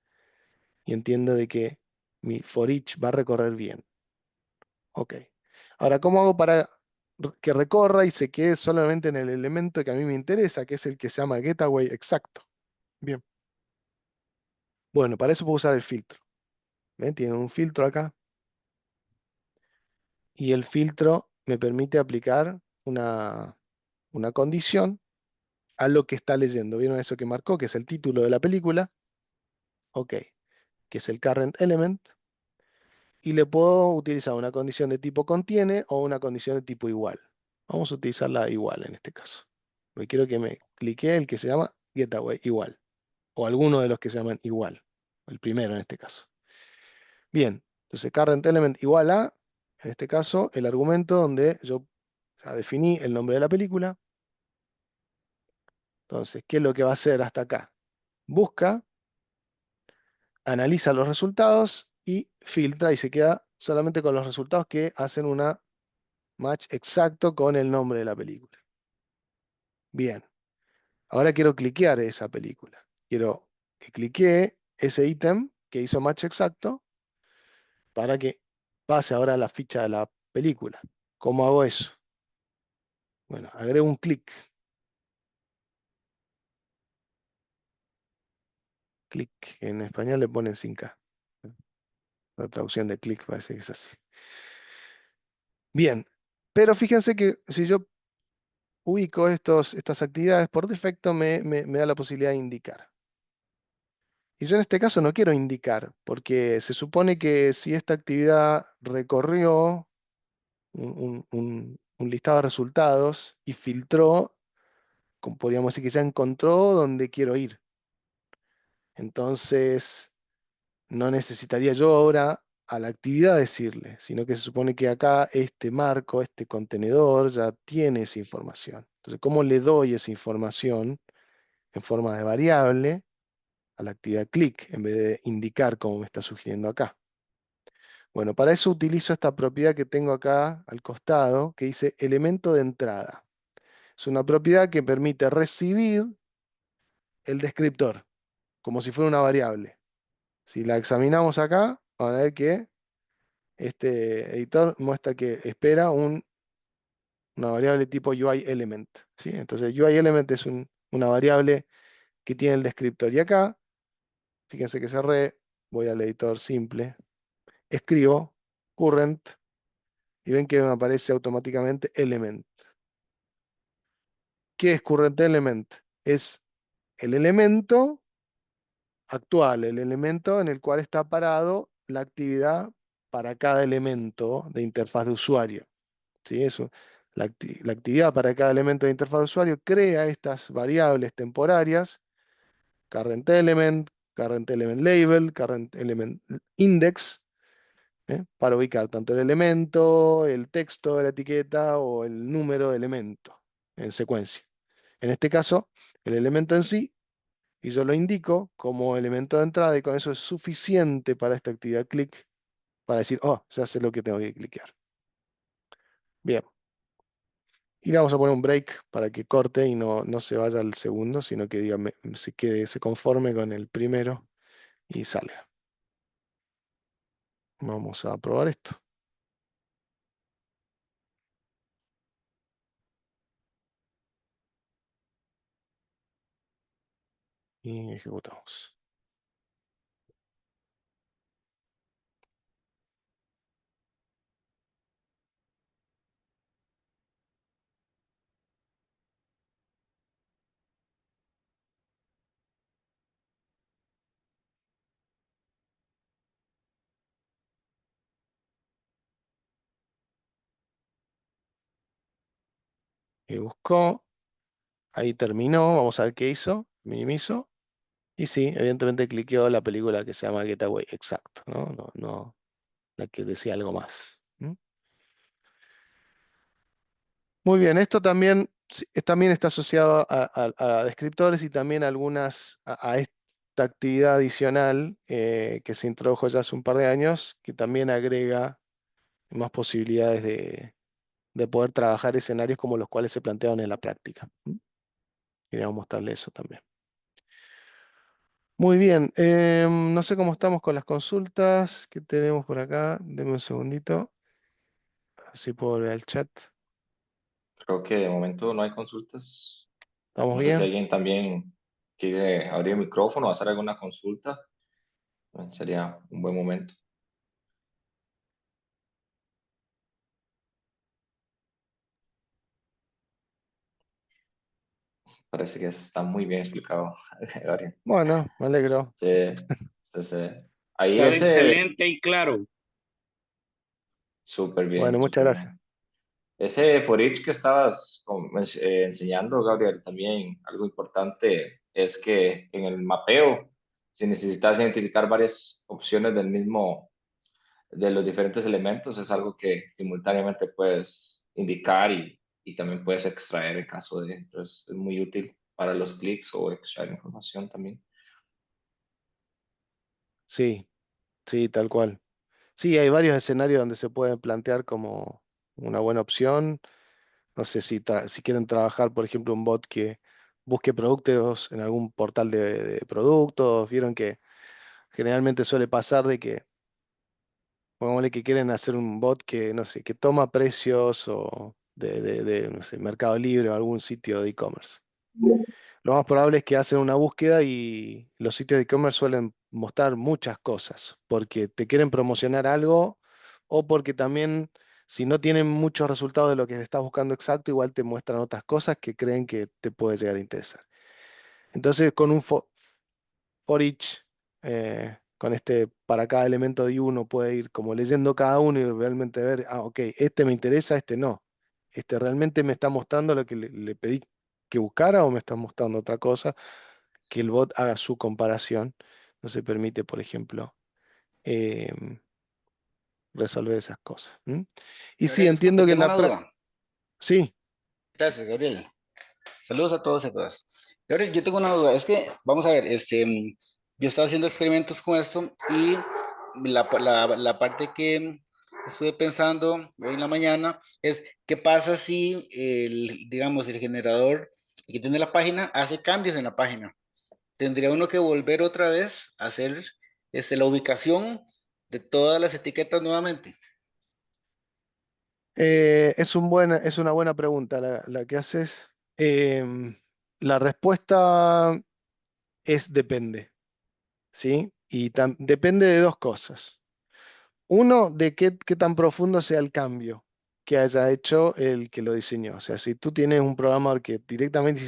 y entiendo de que mi for each va a recorrer bien. Ok. Ahora, ¿cómo hago para que recorra y se quede solamente en el elemento que a mí me interesa, que es el que se llama getaway exacto? Bien. Bueno, para eso puedo usar el filtro. ¿Ven? Tiene un filtro acá. Y el filtro me permite aplicar una condición a lo que está leyendo. ¿Vieron eso que marcó? Que es el título de la película. Ok. Que es el current element. Y le puedo utilizar una condición de tipo contiene o una condición de tipo igual. Vamos a utilizarla igual en este caso. Porque quiero que me clique el que se llama getaway igual. O alguno de los que se llaman igual. El primero en este caso. Bien. Entonces current element igual a, en este caso, el argumento donde yo ya definí el nombre de la película. Entonces, ¿qué es lo que va a hacer hasta acá? Busca, analiza los resultados y filtra y se queda solamente con los resultados que hacen una match exacto con el nombre de la película. Bien, ahora quiero cliquear esa película. Quiero que cliquee ese ítem que hizo match exacto para que pase ahora a la ficha de la película. ¿Cómo hago eso? Bueno, agrego un clic. Clic, en español le ponen sin K. La traducción de clic parece que es así. Bien, pero fíjense que si yo ubico estas actividades, por defecto me da la posibilidad de indicar. Y yo en este caso no quiero indicar, porque se supone que si esta actividad recorrió un listado de resultados y filtró, como podríamos decir que ya encontró dónde quiero ir. Entonces, no necesitaría yo ahora a la actividad decirle, sino que se supone que acá este marco, este contenedor ya tiene esa información. Entonces, ¿cómo le doy esa información en forma de variable a la actividad click en vez de indicar como me está sugiriendo acá? Bueno, para eso utilizo esta propiedad que tengo acá al costado, que dice elemento de entrada. Es una propiedad que permite recibir el descriptor, como si fuera una variable. Si la examinamos acá, van a ver que este editor muestra que espera una variable tipo UIElement, ¿sí? Entonces UIElement es una variable que tiene el descriptor. Y acá, fíjense que cerré, voy al editor simple, escribo current y ven que me aparece automáticamente element. ¿Qué es current element? Es el elemento actual, el elemento en el cual está parado la actividad para cada elemento de interfaz de usuario. ¿Sí? Eso, la actividad para cada elemento de interfaz de usuario crea estas variables temporarias, current element label, current element index, para ubicar tanto el elemento, el texto de la etiqueta o el número de elemento en secuencia. En este caso, el elemento en sí, y yo lo indico como elemento de entrada y con eso es suficiente para esta actividad click para decir, oh, ya sé lo que tengo que cliquear. Bien. Y le vamos a poner un break para que corte y no se vaya al segundo, sino que diga, se conforme con el primero y salga. Vamos a probar esto. y ejecutamos. Y buscó, ahí terminó, vamos a ver qué hizo, minimizo. Y sí, evidentemente cliqueó la película que se llama Getaway, exacto, ¿no? No, la que decía algo más. Muy bien, esto también, también está asociado a descriptores y también a esta actividad adicional que se introdujo ya hace un par de años, que también agrega más posibilidades de poder trabajar escenarios como los cuales se planteaban en la práctica. Queríamos mostrarle eso también. Muy bien, no sé cómo estamos con las consultas que tenemos por acá. Deme un segundito, así puedo ver el chat. Creo que de momento no hay consultas. ¿Estamos No sé si bien? alguien también quiere abrir el micrófono o hacer alguna consulta. Sería un buen momento. Parece que está muy bien explicado, Gabriel. Bueno, me alegro. Sí, sí, sí. Ahí Está ese, excelente y claro. súper Bueno, bien, muchas súper gracias. bien. Ese for each que estabas enseñando, Gabriel, también algo importante es que en el mapeo, si necesitas identificar varias opciones del mismo, de los diferentes elementos, es algo que simultáneamente puedes indicar y también puedes extraer en caso de, entonces es muy útil para los clics o extraer información también. Sí, sí, tal cual. Sí, hay varios escenarios donde se pueden plantear como una buena opción. No sé si quieren trabajar, por ejemplo, un bot que busque productos en algún portal de productos. Vieron que generalmente suele pasar de que, pongámosle que quieren hacer un bot que, no sé, que toma precios o no sé, Mercado Libre o algún sitio de e-commerce. Lo más probable es que hacen una búsqueda y los sitios de e-commerce suelen mostrar muchas cosas, porque te quieren promocionar algo o porque también, si no tienen muchos resultados de lo que estás buscando exacto, igual te muestran otras cosas que creen que te puede llegar a interesar. Entonces, con un for each, con este para cada elemento de uno puede ir como leyendo cada uno y realmente ver, ah, ok, este me interesa, este no. Este realmente me está mostrando lo que le pedí que buscara o me está mostrando otra cosa, que el bot haga su comparación. No se permite, por ejemplo, em, resolver esas cosas. Y sí, Gabriel, disculpe, entiendo que tengo una duda. Sí, Gracias, Gabriel. Saludos a todos y a todas. Gabriel, yo tengo una duda. Es que, vamos a ver, yo estaba haciendo experimentos con esto y la parte que estuve pensando hoy en la mañana es qué pasa si digamos, el generador que tiene la página hace cambios en la página. ¿Tendría uno que volver otra vez a hacer la ubicación de todas las etiquetas nuevamente? es una buena pregunta la que haces. La respuesta es depende, ¿sí? Y depende de dos cosas. Uno, de qué tan profundo sea el cambio que haya hecho el que lo diseñó. O sea, si tú tienes un programador que directamente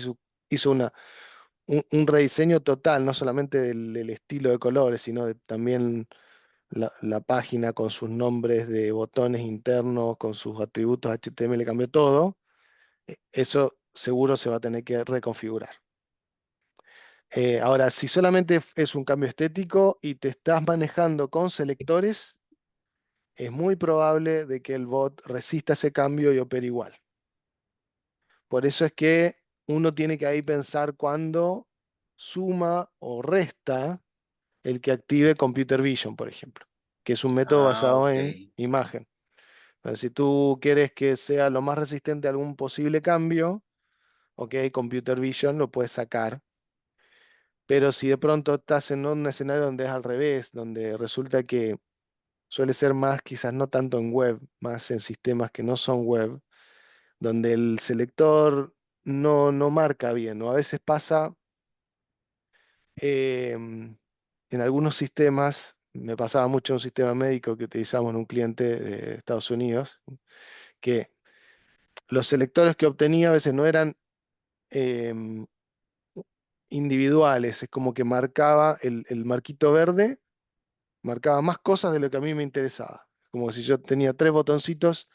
hizo un rediseño total, no solamente del estilo de colores, sino también la página con sus nombres de botones internos, con sus atributos HTML, cambió todo, eso seguro se va a tener que reconfigurar. Ahora, si solamente es un cambio estético y te estás manejando con selectores, es muy probable de que el bot resista ese cambio y opere igual. Por eso es que uno tiene que ahí pensar cuándo suma o resta el que active Computer Vision, por ejemplo, que es un método Ah, basado ok. en imagen. Entonces, si tú quieres que sea lo más resistente a algún posible cambio, ok, Computer Vision lo puedes sacar. Pero si de pronto estás en un escenario donde es al revés, donde resulta que suele ser más, quizás no tanto en web, más en sistemas que no son web, donde el selector no marca bien, o a veces pasa en algunos sistemas, me pasaba mucho en un sistema médico que utilizamos en un cliente de Estados Unidos, que los selectores que obtenía a veces no eran em, individuales, es como que marcaba el marquito verde, marcaba más cosas de lo que a mí me interesaba. Como si yo tenía 3 botoncitos,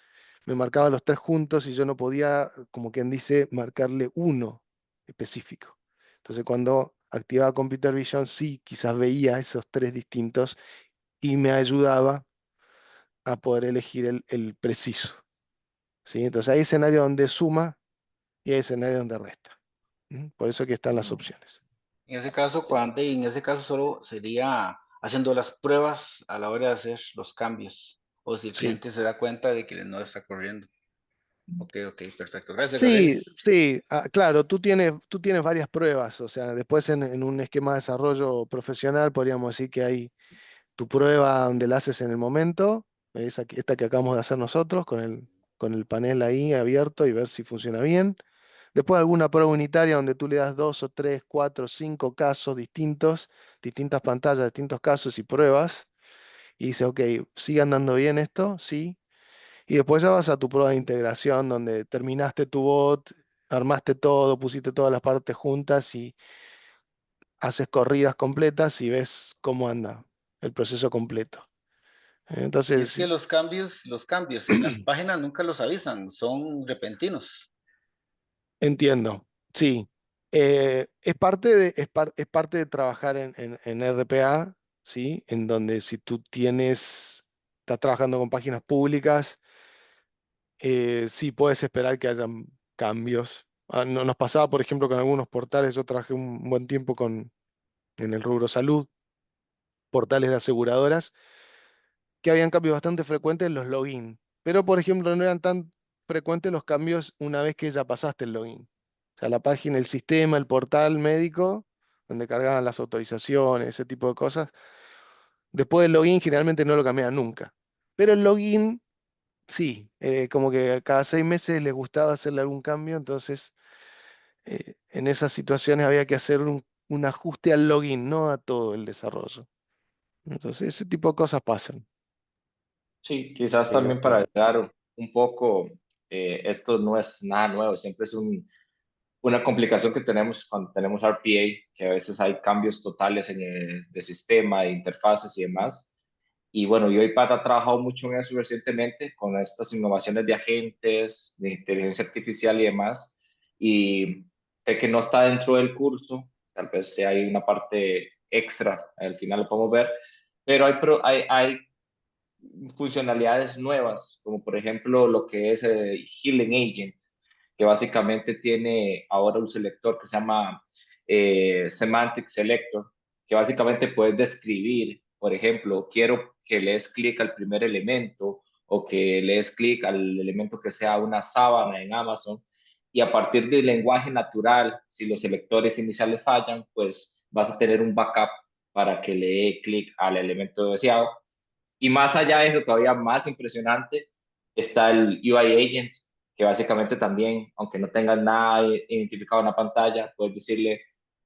me marcaba los 3 juntos y yo no podía, como quien dice, marcarle uno específico. Entonces cuando activaba Computer Vision, sí, quizás veía esos 3 distintos y me ayudaba a poder elegir el preciso. ¿Sí? Entonces hay escenarios donde suma y hay escenarios donde resta. Por eso que están las Mm. opciones. En ese caso, en ese caso solo sería haciendo las pruebas a la hora de hacer los cambios, o si el Sí. cliente se da cuenta de que no está corriendo. Ok, perfecto. Gracias, Sí, Gabriel. sí, claro, tú tienes varias pruebas, o sea, después en un esquema de desarrollo profesional podríamos decir que hay tu prueba donde la haces en el momento, esta que acabamos de hacer nosotros, con el panel ahí abierto y ver si funciona bien. Después alguna prueba unitaria donde tú le das 2 o 3, 4, 5 casos distintos, distintas pantallas, distintos casos y pruebas, y dice, ok, ¿sigue andando bien esto? Sí. Y después ya vas a tu prueba de integración donde terminaste tu bot, armaste todo, pusiste todas las partes juntas y haces corridas completas y ves cómo anda el proceso completo. Y Entonces, es que los cambios en las páginas nunca los avisan, son repentinos. entiendo, sí. Es parte de trabajar en RPA, ¿sí? En donde si tú estás trabajando con páginas públicas, sí puedes esperar que hayan cambios. Nos pasaba, por ejemplo, con algunos portales, yo trabajé un buen tiempo en el rubro salud, portales de aseguradoras, que habían cambios bastante frecuentes en los login. Pero, por ejemplo, no eran tan frecuentes los cambios una vez que ya pasaste el login. O sea, la página, el sistema, el portal médico, donde cargaban las autorizaciones, ese tipo de cosas. Después del login generalmente no lo cambiaban nunca. Pero el login, sí, como que cada 6 meses les gustaba hacerle algún cambio, entonces en esas situaciones había que hacer un ajuste al login, no a todo el desarrollo. Entonces, ese tipo de cosas pasan. Sí, quizás también para Pero agregar un poco, esto no es nada nuevo, siempre es una complicación que tenemos cuando tenemos RPA, que a veces hay cambios totales de sistema, de interfaces y demás. Y bueno, UiPath ha trabajado mucho en eso recientemente, con estas innovaciones de agentes, de inteligencia artificial y demás. Y sé que no está dentro del curso, tal vez sea hay una parte extra, al final lo podemos ver, pero hay funcionalidades nuevas, como por ejemplo lo que es Healing Agent, que básicamente tiene ahora un selector que se llama Semantic Selector, que básicamente puedes describir, por ejemplo, quiero que le des clic al primer elemento o que le des clic al elemento que sea una sábana en Amazon, y a partir del lenguaje natural, si los selectores iniciales fallan, pues vas a tener un backup para que le dé clic al elemento deseado. Y más allá de eso, todavía más impresionante, está el UI Agent, que básicamente también, aunque no tengas nada identificado en la pantalla, puedes decirle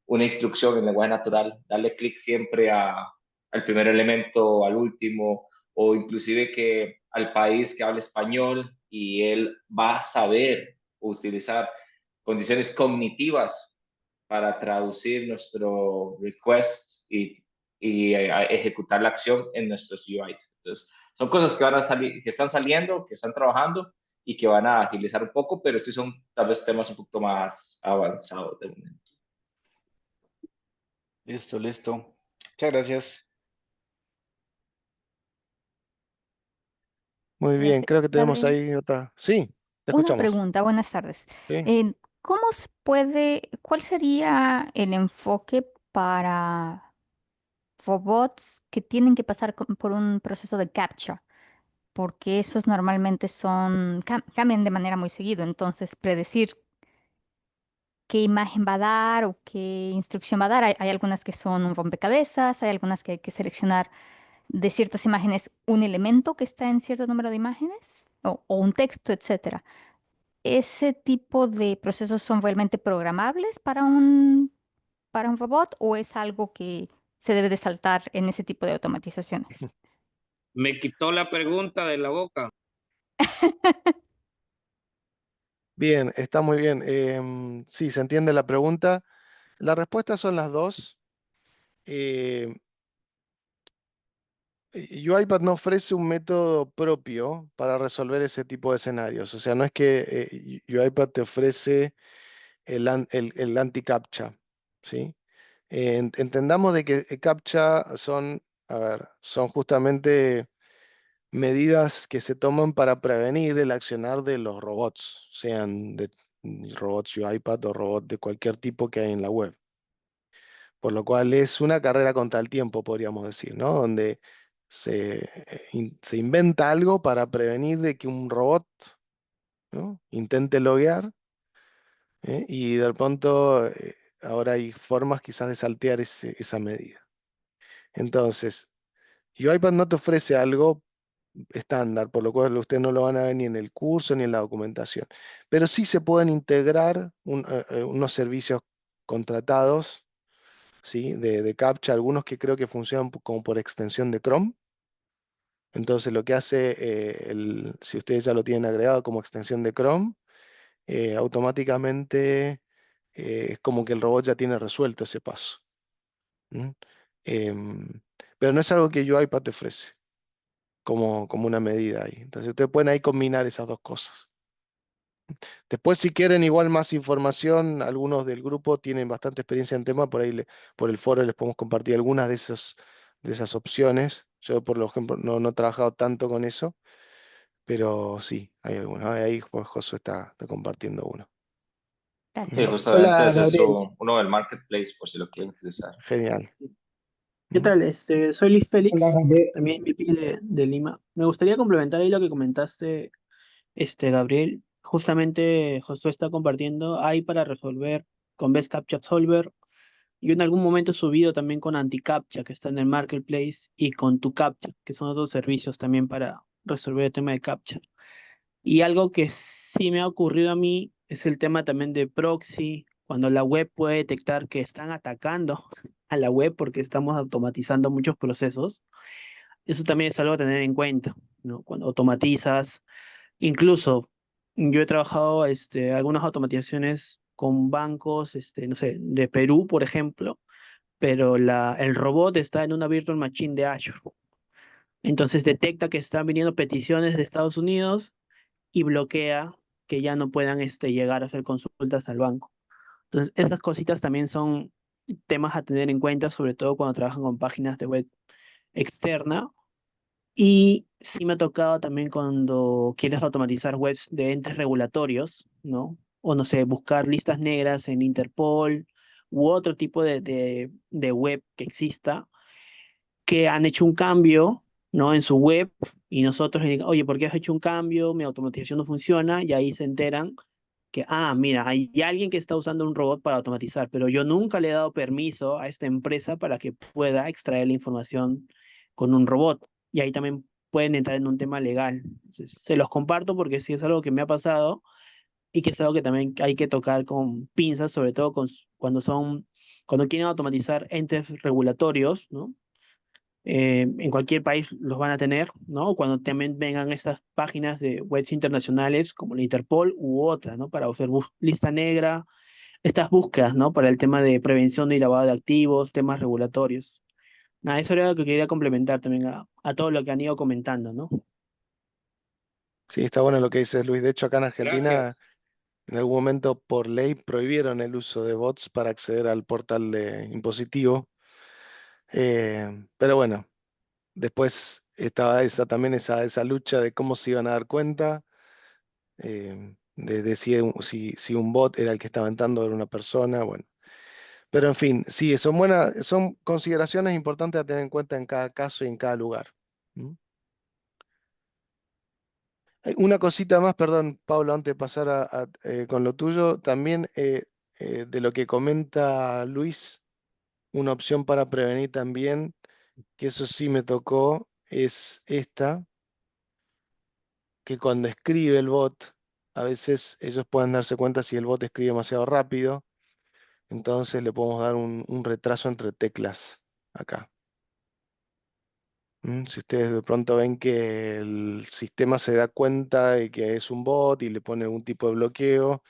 una instrucción en lenguaje natural, darle clic siempre al primer elemento, al último, o inclusive que al país que hable español y él va a saber utilizar condiciones cognitivas para traducir nuestro request y ejecutar la acción en nuestros UIs. Entonces, son cosas que van a salir, que están saliendo, que están trabajando y que van a agilizar un poco, pero sí son tal vez temas un poquito más avanzados de momento. Listo. Muchas gracias. muy bien, creo que tenemos Gabriel, ahí otra. Sí, te una escuchamos. pregunta, buenas tardes. Sí. ¿Cómo se puede, cuál sería el enfoque para robots que tienen que pasar por un proceso de captcha? Porque esos normalmente cambian de manera muy seguido, entonces predecir qué imagen va a dar o qué instrucción va a dar, hay algunas que son un rompecabezas, hay algunas que hay que seleccionar de ciertas imágenes un elemento que está en cierto número de imágenes o un texto, etcétera. ¿Ese tipo de procesos son realmente programables para un para un robot o es algo que se debe de saltar en ese tipo de automatizaciones? Me quitó la pregunta de la boca. Bien, está muy bien. Sí, se entiende la pregunta. La respuesta son las dos. Eh, UiPath no ofrece un método propio para resolver ese tipo de escenarios. O sea, no es que UiPath te ofrece el anti-CAPTCHA, ¿sí? Entendamos de que CAPTCHA son, a ver, son justamente medidas que se toman para prevenir el accionar de los robots, sean de robots UiPath o robots de cualquier tipo que hay en la web. Por lo cual es una carrera contra el tiempo, podríamos decir, ¿no? Donde se inventa algo para prevenir de que un robot, ¿no?, intente loguear, y de pronto ahora hay formas quizás de saltear esa medida. Entonces, UiPath no te ofrece algo estándar, por lo cual ustedes no lo van a ver ni en el curso ni en la documentación. Pero sí se pueden integrar unos servicios contratados, ¿sí?, de CAPTCHA, algunos que creo que funcionan como por extensión de Chrome. Entonces lo que hace, si ustedes ya lo tienen agregado como extensión de Chrome, automáticamente es como que el robot ya tiene resuelto ese paso. ¿Mm? Em, pero no es algo que UiPath te ofrece como una medida ahí. Entonces ustedes pueden ahí combinar esas dos cosas. Después, si quieren igual más información, algunos del grupo tienen bastante experiencia en tema, por ahí por el foro les podemos compartir algunas de esas opciones. Yo, por ejemplo, no he trabajado tanto con eso, pero sí, hay algunas. Ahí pues, Josué está compartiendo uno. Sí, Gracias. justamente Hola, ese es Gabriel. uno del marketplace, por si lo quieren utilizar. Genial. ¿Qué ¿Mm? tal? Soy Luis Hola, Félix, Gabriel. también MVP de Lima. Me gustaría complementar ahí lo que comentaste, Gabriel. Justamente Josué está compartiendo ahí para resolver con Best Captcha Solver. Yo en algún momento he subido también con AntiCAPTCHA, que está en el Marketplace, y con TuCAPTCHA, que son otros servicios también para resolver el tema de CAPTCHA. Y algo que sí me ha ocurrido a mí es el tema también de proxy, cuando la web puede detectar que están atacando a la web porque estamos automatizando muchos procesos. Eso también es algo a tener en cuenta, ¿no? Cuando automatizas, incluso yo he trabajado algunas automatizaciones con bancos, no sé, de Perú, por ejemplo, pero el robot está en una virtual machine de Azure. Entonces detecta que están viniendo peticiones de Estados Unidos y bloquea que ya no puedan llegar a hacer consultas al banco. Entonces, esas cositas también son temas a tener en cuenta, sobre todo cuando trabajan con páginas de web externa. Y sí me ha tocado también cuando quieres automatizar webs de entes regulatorios, ¿no? O no sé, buscar listas negras en Interpol u otro tipo de web que exista, que han hecho un cambio, ¿no?, en su web y nosotros le digan, oye, ¿por qué has hecho un cambio? Mi automatización no funciona, y ahí se enteran que, mira, hay alguien que está usando un robot para automatizar, pero yo nunca le he dado permiso a esta empresa para que pueda extraer la información con un robot. Y ahí también pueden entrar en un tema legal. Entonces, se los comparto porque sí es algo que me ha pasado y que es algo que también hay que tocar con pinzas, sobre todo cuando quieren automatizar entes regulatorios, ¿no? En cualquier país los van a tener, ¿no? Cuando también vengan estas páginas de webs internacionales como la Interpol u otras, ¿no? Para hacer lista negra, estas búsquedas, ¿no? Para el tema de prevención y lavado de activos, temas regulatorios. Nada, eso era lo que quería complementar también a todo lo que han ido comentando, ¿no? Sí, está bueno lo que dices, Luis. De hecho, acá en Argentina, Gracias. en algún momento por ley prohibieron el uso de bots para acceder al portal de impositivo. Pero bueno, después estaba también esa lucha de cómo se iban a dar cuenta, de si un bot era el que estaba entrando, era una persona, bueno. Pero en fin, sí, son consideraciones importantes a tener en cuenta en cada caso y en cada lugar. ¿Mm? Una cosita más, perdón, Pablo, antes de pasar con lo tuyo, también de lo que comenta Luis, una opción para prevenir también, que eso sí me tocó, es esta, que cuando escribe el bot, a veces ellos pueden darse cuenta si el bot escribe demasiado rápido. entonces le podemos dar un retraso entre teclas acá. Si ustedes de pronto ven que el sistema se da cuenta de que es un bot y le pone algún tipo de bloqueo,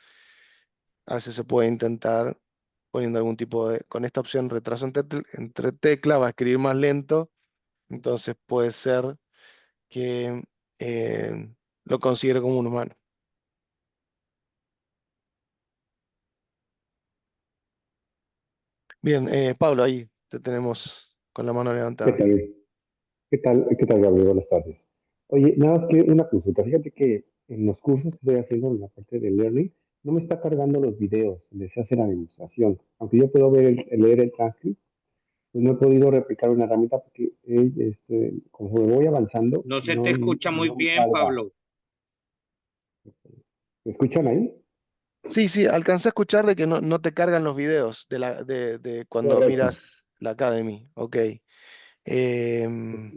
a veces se puede intentar poniendo algún tipo de, con esta opción retraso entre teclas, va a escribir más lento, entonces puede ser que lo considere como un humano. Bien, Pablo, ahí te tenemos con la mano ¿Qué levantada. tal? ¿Qué tal, Gabriel? Buenas tardes. Oye, nada más que una consulta. Fíjate que en los cursos que estoy haciendo en la parte de learning, no me está cargando los videos donde se hace la demostración. Aunque yo puedo leer el transcript, pues no he podido replicar una herramienta porque conforme voy avanzando, No se te no, escucha muy no me bien, carga. Pablo. ¿Me escuchan ahí? Sí, sí, alcancé a escuchar de que no te cargan los videos de cuando Correcto. miras la Academy. Ok. Em,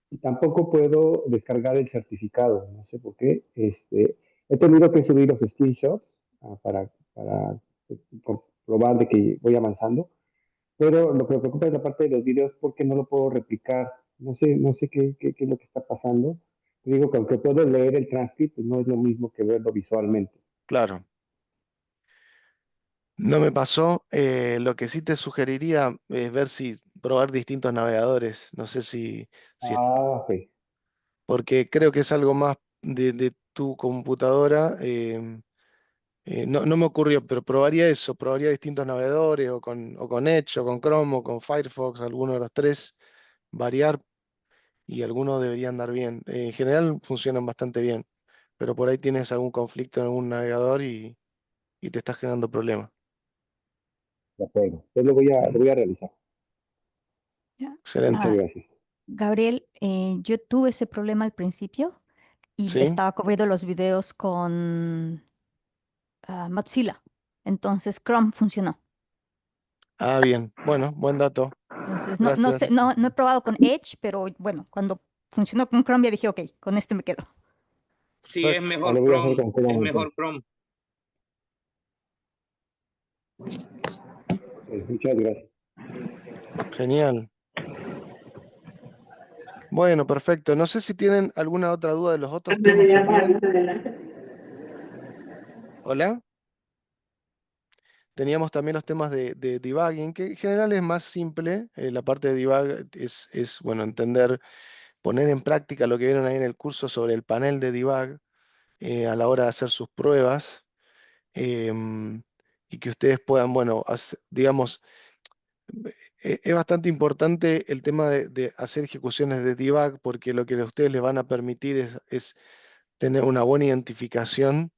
Y tampoco puedo descargar el certificado, no sé por qué. He tenido que subir los screenshots para comprobar de que voy avanzando, pero lo que me preocupa es la parte de los videos porque no lo puedo replicar. No sé qué es lo que está pasando. Te digo que aunque puedo leer el transcript, pues no es lo mismo que verlo visualmente. claro, no me pasó. Lo que sí te sugeriría es ver si probar distintos navegadores. No sé si Ok. porque creo que es algo más de tu computadora. No me ocurrió, pero probaría eso, probaría distintos navegadores o con Edge o con Chrome o con Firefox, alguno de los tres, variar y algunos deberían andar bien. En general funcionan bastante bien, pero por ahí tienes algún conflicto en algún navegador y te estás generando problemas. De acuerdo. Entonces lo voy a realizar. Ya. Excelente. Muchas Ah, gracias. Gabriel, yo tuve ese problema al principio y le ¿Sí? estaba corriendo los videos con Mozilla. Entonces Chrome funcionó. Ah, bien. Bueno, buen dato. Entonces no sé, Gracias. no he probado con Edge, pero bueno, cuando funcionó con Chrome ya dije, ok, con este me quedo. Sí, es Perfecto. Ya lo mejor voy a hacer Chrome. con Es Chrome mejor entonces. Chrome. Muchas gracias. Genial. Bueno, perfecto. No sé si tienen alguna otra duda de los otros temas también. Hola. Teníamos también los temas de debugging, que en general es más simple. La parte de debug es, bueno, entender, poner en práctica lo que vieron ahí en el curso sobre el panel de debug a la hora de hacer sus pruebas em, y que ustedes puedan, bueno, digamos, es bastante importante el tema de hacer ejecuciones de debug porque lo que a ustedes les van a permitir es tener una buena identificación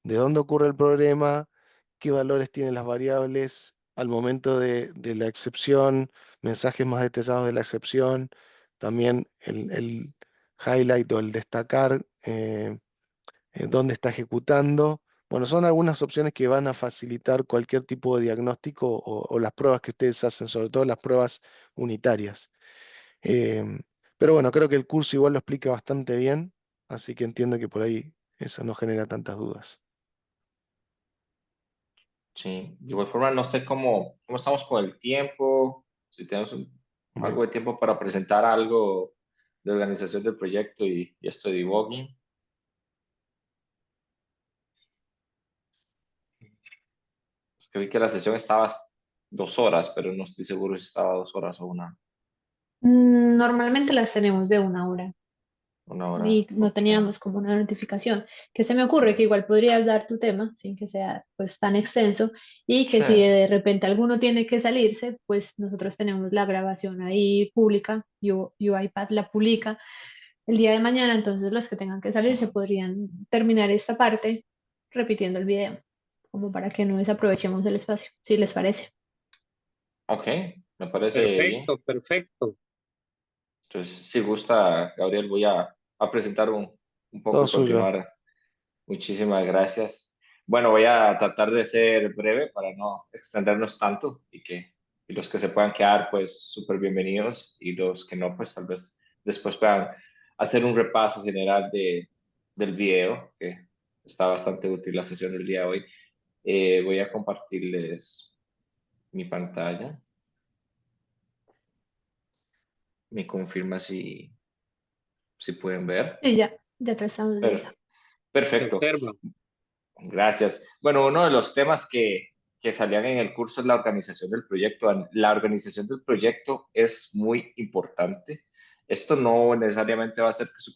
de dónde ocurre el problema, qué valores tienen las variables al momento de la excepción, mensajes más detallados de la excepción, también el highlight o el destacar dónde está ejecutando. Bueno, son algunas opciones que van a facilitar cualquier tipo de diagnóstico o las pruebas que ustedes hacen, sobre todo las pruebas unitarias. Em, pero bueno, creo que el curso igual lo explica bastante bien, así que entiendo que por ahí eso no genera tantas dudas. Sí, de igual forma, no sé cómo estamos con el tiempo, si tenemos algo de tiempo para presentar algo de organización del proyecto y esto de debugging. Es que vi que la sesión estaba 2 horas, pero no estoy seguro si estaba 2 horas o Normalmente las tenemos de 1 hora una hora. y no Ok. teníamos como una notificación. Que se me ocurre que igual podrías dar tu tema sin que sea pues tan extenso y que Sí, si de repente alguno tiene que salirse, pues nosotros tenemos la grabación ahí pública, UiPath la publica el día de mañana, entonces los que tengan que salir se podrían terminar esta parte repitiendo el video, como para que no desaprovechemos el espacio, si les parece. ok, me parece bien. Perfecto, perfecto. Entonces, si gusta, Gabriel, voy a presentar un Todo poco y suyo. continuar. Muchísimas gracias. Bueno, voy a tratar de ser breve para no extendernos tanto y los que se puedan quedar, pues súper bienvenidos y los que no, pues tal vez después puedan hacer un repaso general del video, que está bastante útil la sesión del día de hoy. Voy a compartirles mi pantalla. Me confirma si pueden ver. Sí, ya te estamos viendo. Per- Perfecto. Se observa. Gracias. Bueno, uno de los temas que salían en el curso es la organización del proyecto. La organización del proyecto es muy importante. Esto no necesariamente va a hacer que su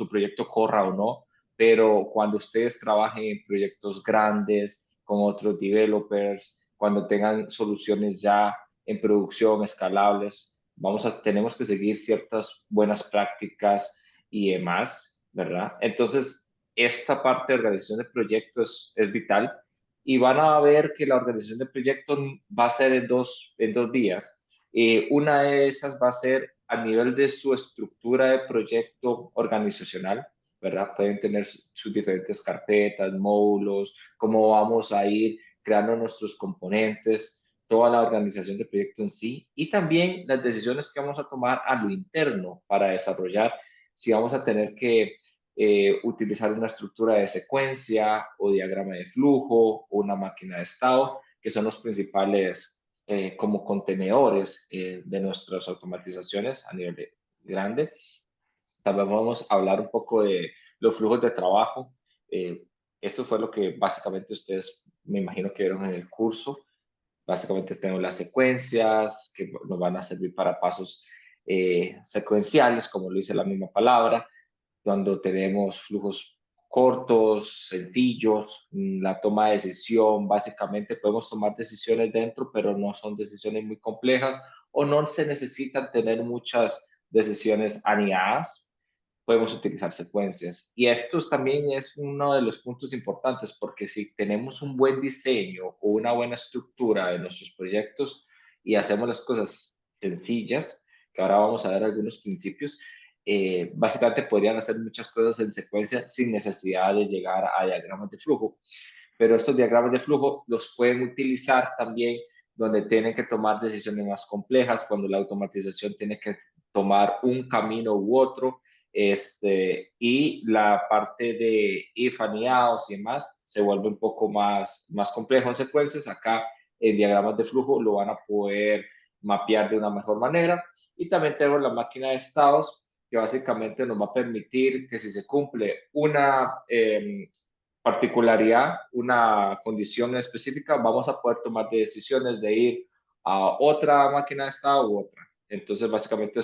proyecto corra o no, pero cuando ustedes trabajen en proyectos grandes con otros developers, cuando tengan soluciones ya en producción escalables, tenemos que seguir ciertas buenas prácticas y demás, ¿verdad? Entonces, esta parte de organización de proyectos es vital y van a ver que la organización de proyectos va a ser en dos vías. Una de esas va a ser a nivel de su estructura de proyecto organizacional, ¿verdad? Pueden tener sus diferentes carpetas, módulos, cómo vamos a ir creando nuestros componentes, toda la organización de proyecto en sí y también las decisiones que vamos a tomar a lo interno para desarrollar, si vamos a tener que utilizar una estructura de secuencia o diagrama de flujo o una máquina de estado, que son los principales como contenedores de nuestras automatizaciones a nivel grande. También vamos a hablar un poco de los flujos de trabajo. Esto fue lo que básicamente ustedes me imagino que vieron en el curso. Básicamente tenemos las secuencias que nos van a servir para pasos secuenciales, como lo dice la misma palabra, cuando tenemos flujos cortos, sencillos, la toma de decisión, básicamente podemos tomar decisiones dentro, pero no son decisiones muy complejas o no se necesitan tener muchas decisiones anidadas. Podemos utilizar secuencias. Y esto también es uno de los puntos importantes, porque si tenemos un buen diseño o una buena estructura de nuestros proyectos y hacemos las cosas sencillas, que ahora vamos a ver algunos principios, básicamente podrían hacer muchas cosas en secuencia sin necesidad de llegar a diagramas de flujo. Pero estos diagramas de flujo los pueden utilizar también donde tienen que tomar decisiones más complejas, cuando la automatización tiene que tomar un camino u otro, y la parte de if anidados y demás se vuelve un poco más complejo en secuencias. Acá en diagramas de flujo lo van a poder mapear de una mejor manera. Y también tenemos la máquina de estados, que básicamente nos va a permitir que si se cumple una particularidad, una condición específica, vamos a poder tomar decisiones de ir a otra máquina de estado u otra. Entonces, básicamente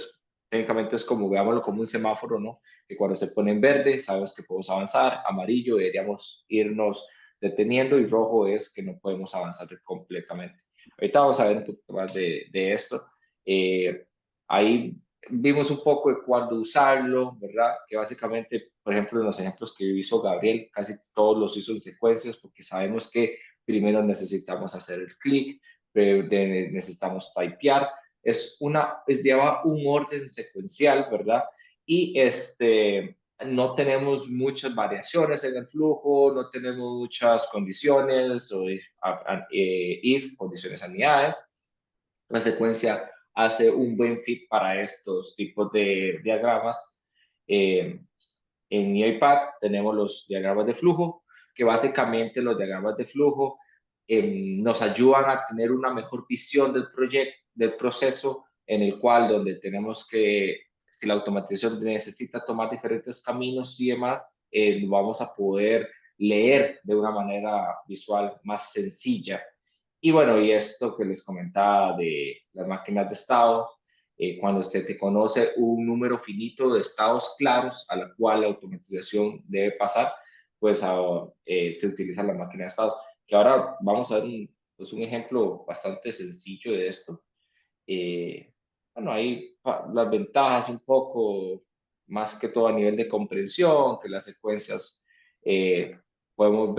técnicamente es como, veámoslo como un semáforo, ¿no? Que cuando se pone en verde, sabemos que podemos avanzar, amarillo deberíamos irnos deteniendo y rojo es que no podemos avanzar completamente. Ahorita vamos a ver un poquito más de esto. Ahí vimos un poco de cuándo usarlo, ¿verdad? Que básicamente, por ejemplo, en los ejemplos que hizo Gabriel, casi todos los hizo en secuencias porque sabemos que primero necesitamos hacer el clic, necesitamos typear, lleva un orden secuencial, ¿verdad? Y no tenemos muchas variaciones en el flujo, no tenemos muchas condiciones o if condiciones anidadas. La secuencia hace un buen fit para estos tipos de diagramas. En mi iPad tenemos los diagramas de flujo, que básicamente los diagramas de flujo nos ayudan a tener una mejor visión del proceso, en el cual donde tenemos que, si la automatización necesita tomar diferentes caminos y demás, lo vamos a poder leer de una manera visual más sencilla. Y bueno, y esto que les comentaba de las máquinas de estado, cuando usted te conoce un número finito de estados claros a la cual la automatización debe pasar, pues se utiliza la máquina de estados. Que ahora vamos a ver un ejemplo bastante sencillo de esto. Bueno, ahí las ventajas un poco, más que todo a nivel de comprensión, que las secuencias podemos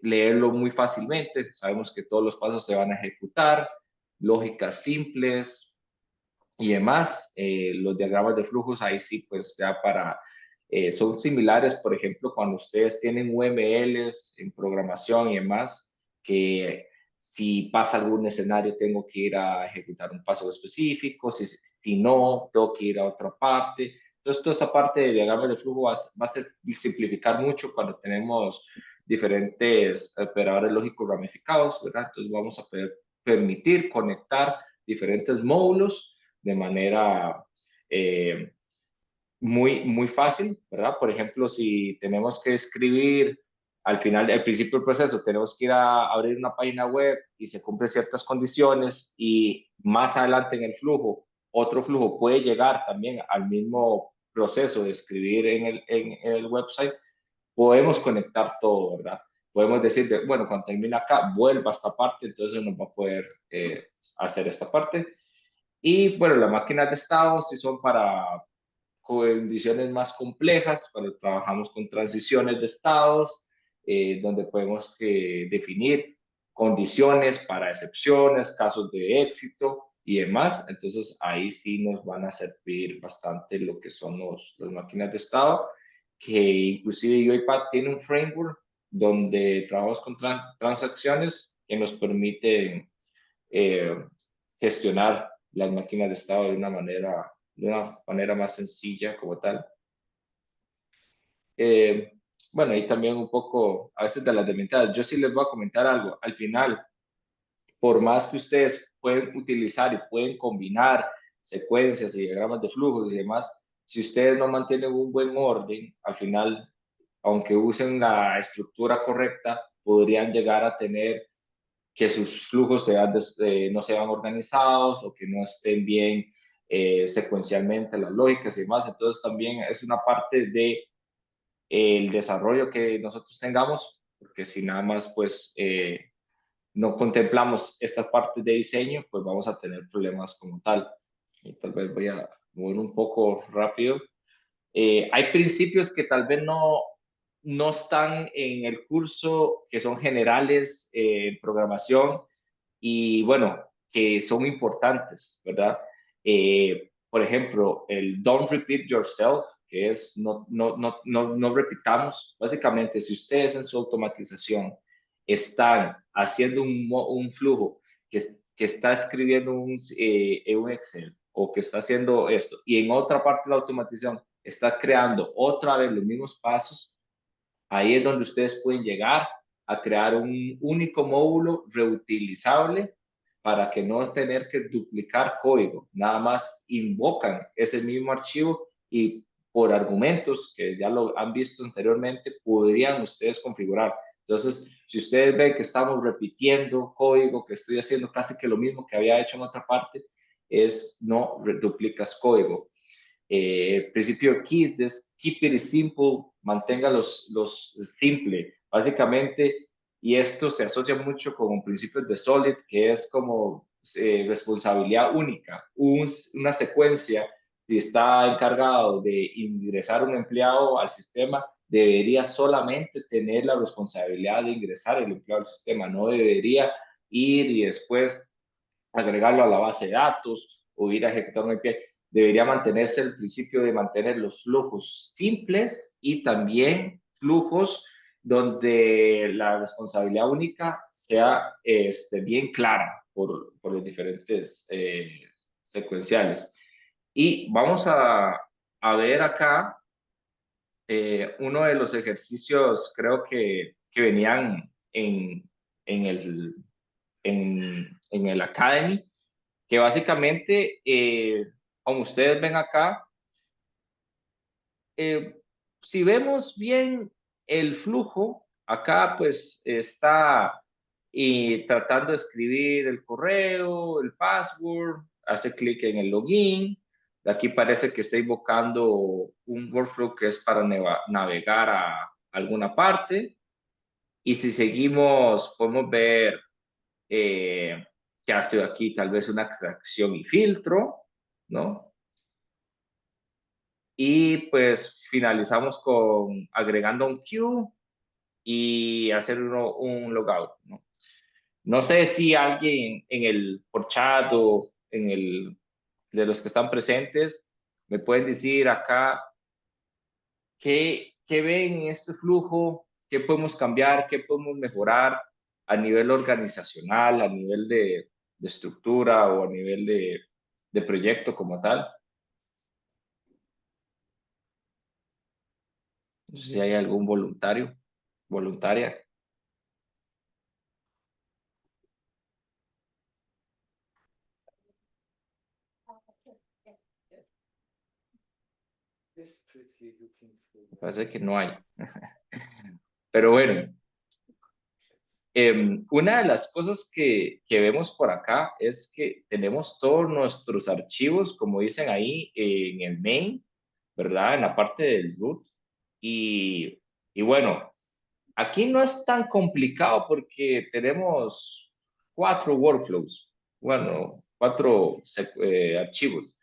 leerlo muy fácilmente, sabemos que todos los pasos se van a ejecutar, lógicas simples y demás. Los diagramas de flujos ahí sí, pues ya son similares, por ejemplo, cuando ustedes tienen UMLs en programación y demás, que si pasa algún escenario tengo que ir a ejecutar un paso específico, si no, tengo que ir a otra parte. Entonces, toda esta parte de diagramas de flujo va a simplificar mucho cuando tenemos diferentes operadores lógicos ramificados, ¿verdad? Entonces vamos a poder permitir conectar diferentes módulos de manera muy fácil, ¿verdad? Por ejemplo, si tenemos que escribir al principio del proceso, tenemos que ir a abrir una página web y se cumplen ciertas condiciones y más adelante en el flujo, otro flujo puede llegar también al mismo proceso de escribir en el website, podemos conectar todo, ¿verdad? Podemos decir, bueno, cuando termina acá, vuelva a esta parte, entonces nos va a poder hacer esta parte. Y bueno, las máquinas de estado sí son para condiciones más complejas, cuando trabajamos con transiciones de estados, donde podemos definir condiciones para excepciones, casos de éxito y demás. Entonces ahí sí nos van a servir bastante lo que son las máquinas de estado, que inclusive UiPath tiene un framework donde trabajamos con transacciones que nos permiten eh, gestionar las máquinas de estado de una manera más sencilla como tal. Bueno, y también un poco a veces de las desventajas. Yo sí les voy a comentar algo. Al final, por más que ustedes pueden utilizar y pueden combinar secuencias y diagramas de flujos y demás, si ustedes no mantienen un buen orden, al final, aunque usen la estructura correcta, podrían llegar a tener que sus flujos no sean organizados o que no estén bien secuencialmente las lógicas y demás. Entonces también es una parte de el desarrollo que nosotros tengamos, porque si nada más pues no contemplamos estas partes de diseño, pues vamos a tener problemas como tal. Y tal vez voy a mover un poco rápido. Hay principios que tal vez no están en el curso, que son generales en programación y bueno, que son importantes, ¿verdad? Por ejemplo, el don't repeat yourself, que es no repitamos. Básicamente, si ustedes en su automatización están haciendo un flujo que está escribiendo un Excel o que está haciendo esto y en otra parte de la automatización está creando otra vez los mismos pasos, ahí es donde ustedes pueden llegar a crear un único módulo reutilizable para que no tener que duplicar código. Nada más invocan ese mismo archivo y por argumentos que ya lo han visto anteriormente, podrían ustedes configurar. Entonces, si ustedes ven que estamos repitiendo código, que estoy haciendo casi que lo mismo que había hecho en otra parte, es no duplicas código. Principio KISS es keep it simple, mantenga los simple, básicamente, y esto se asocia mucho con un principio de SOLID, que es como responsabilidad única, una secuencia, si está encargado de ingresar un empleado al sistema, debería solamente tener la responsabilidad de ingresar el empleado al sistema, no debería ir y después agregarlo a la base de datos o ir a ejecutar un API. Debería mantenerse el principio de mantener los flujos simples y también flujos donde la responsabilidad única sea bien clara por los diferentes secuenciales. Y vamos a ver acá uno de los ejercicios, creo que venían en el Academy, que básicamente, como ustedes ven acá, si vemos bien el flujo, acá pues está tratando de escribir el correo, el password, hace clic en el login, de aquí parece que está invocando un workflow que es para navegar a alguna parte, y si seguimos podemos ver que hace aquí tal vez una extracción y filtro, ¿no? Y pues finalizamos con agregando un queue y hacer un logout, ¿no? No sé si alguien por chat o de los que están presentes me pueden decir acá qué ven en este flujo, qué podemos cambiar, qué podemos mejorar a nivel organizacional, a nivel de estructura o a nivel de proyecto como tal. No sé si hay algún voluntaria. Parece que no hay. Pero bueno, una de las cosas que vemos por acá es que tenemos todos nuestros archivos, como dicen ahí, en el main, ¿verdad? En la parte del root. Y bueno, aquí no es tan complicado porque tenemos 4 workflows, bueno, 4 archivos.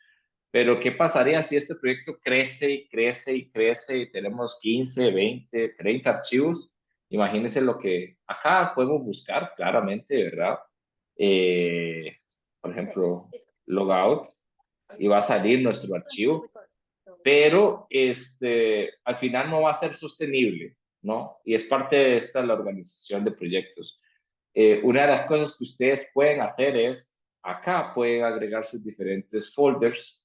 Pero ¿qué pasaría si este proyecto crece y crece y crece y tenemos 15, 20, 30 archivos? Imagínense lo que acá podemos buscar claramente, ¿verdad? Por ejemplo, logout y va a salir nuestro archivo, pero al final no va a ser sostenible, ¿no? Y es parte de la organización de proyectos. Una de las cosas que ustedes pueden hacer es, acá pueden agregar sus diferentes folders.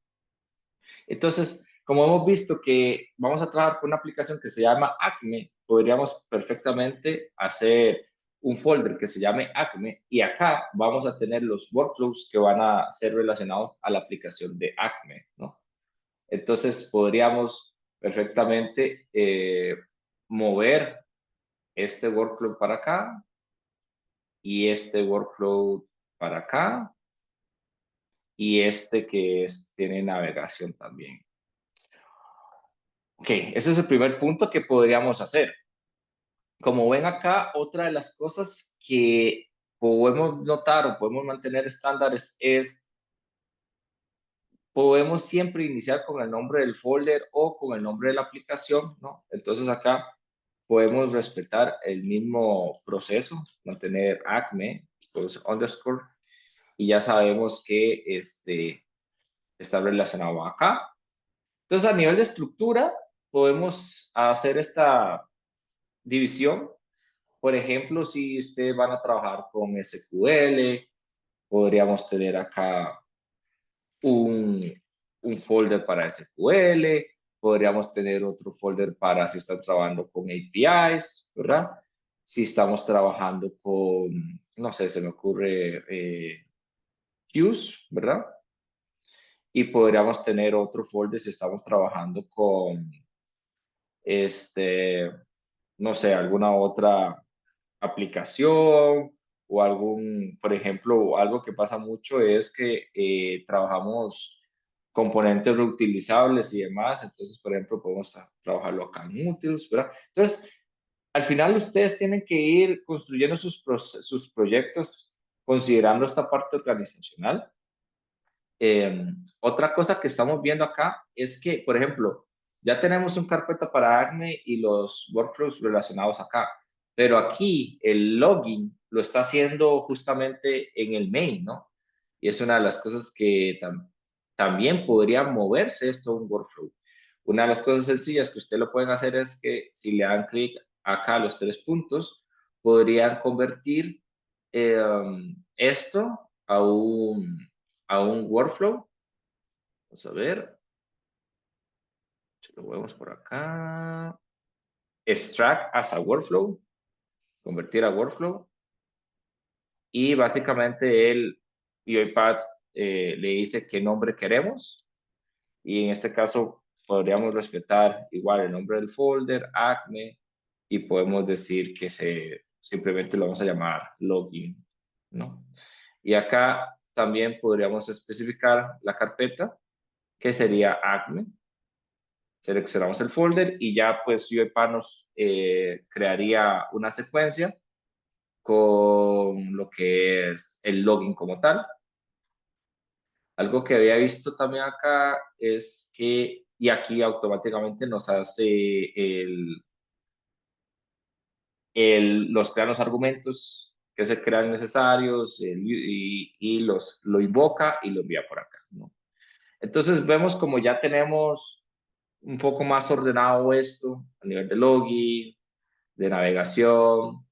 Entonces, como hemos visto que vamos a trabajar con una aplicación que se llama Acme, podríamos perfectamente hacer un folder que se llame Acme y acá vamos a tener los workflows que van a ser relacionados a la aplicación de Acme, ¿no? Entonces, podríamos perfectamente mover este workflow para acá y este workflow para acá y este que tiene navegación también. Ok, ese es el primer punto que podríamos hacer. Como ven acá, otra de las cosas que podemos notar o podemos mantener estándares es, podemos siempre iniciar con el nombre del folder o con el nombre de la aplicación, ¿no? Entonces acá podemos respetar el mismo proceso, mantener acme, pues underscore, y ya sabemos que está relacionado acá. Entonces, a nivel de estructura, podemos hacer esta división. Por ejemplo, si ustedes van a trabajar con SQL, podríamos tener acá un folder para SQL, podríamos tener otro folder para si están trabajando con APIs, ¿verdad? Si estamos trabajando con, no sé, se me ocurre queues, ¿verdad? Y podríamos tener otro folder si estamos trabajando con, no sé, alguna otra aplicación o algún, por ejemplo, algo que pasa mucho es que trabajamos componentes reutilizables y demás, entonces, por ejemplo, podemos trabajarlo acá en útiles, ¿verdad? Entonces, al final ustedes tienen que ir construyendo sus proyectos considerando esta parte organizacional. Otra cosa que estamos viendo acá es que, por ejemplo, ya tenemos un carpeta para Acme y los workflows relacionados acá, pero aquí el login lo está haciendo justamente en el main, ¿no? Y es una de las cosas que también podría moverse esto a un workflow. Una de las cosas sencillas que ustedes lo pueden hacer es que si le dan clic acá a los 3 puntos, podrían convertir esto a un workflow. Vamos a ver. Si lo vemos por acá. Extract as a workflow. Convertir a workflow. Y básicamente el UiPath le dice qué nombre queremos. Y en este caso podríamos respetar igual el nombre del folder, Acme, y podemos decir que simplemente lo vamos a llamar login, ¿no? Y acá también podríamos especificar la carpeta, que sería Acme. Seleccionamos el folder y ya pues UiPath nos crearía una secuencia con lo que es el login como tal. Algo que había visto también acá es que, y aquí automáticamente nos hace los crean los argumentos que se crean necesarios y lo invoca y lo envía por acá, ¿no? Entonces vemos como ya tenemos un poco más ordenado esto a nivel de login, de navegación.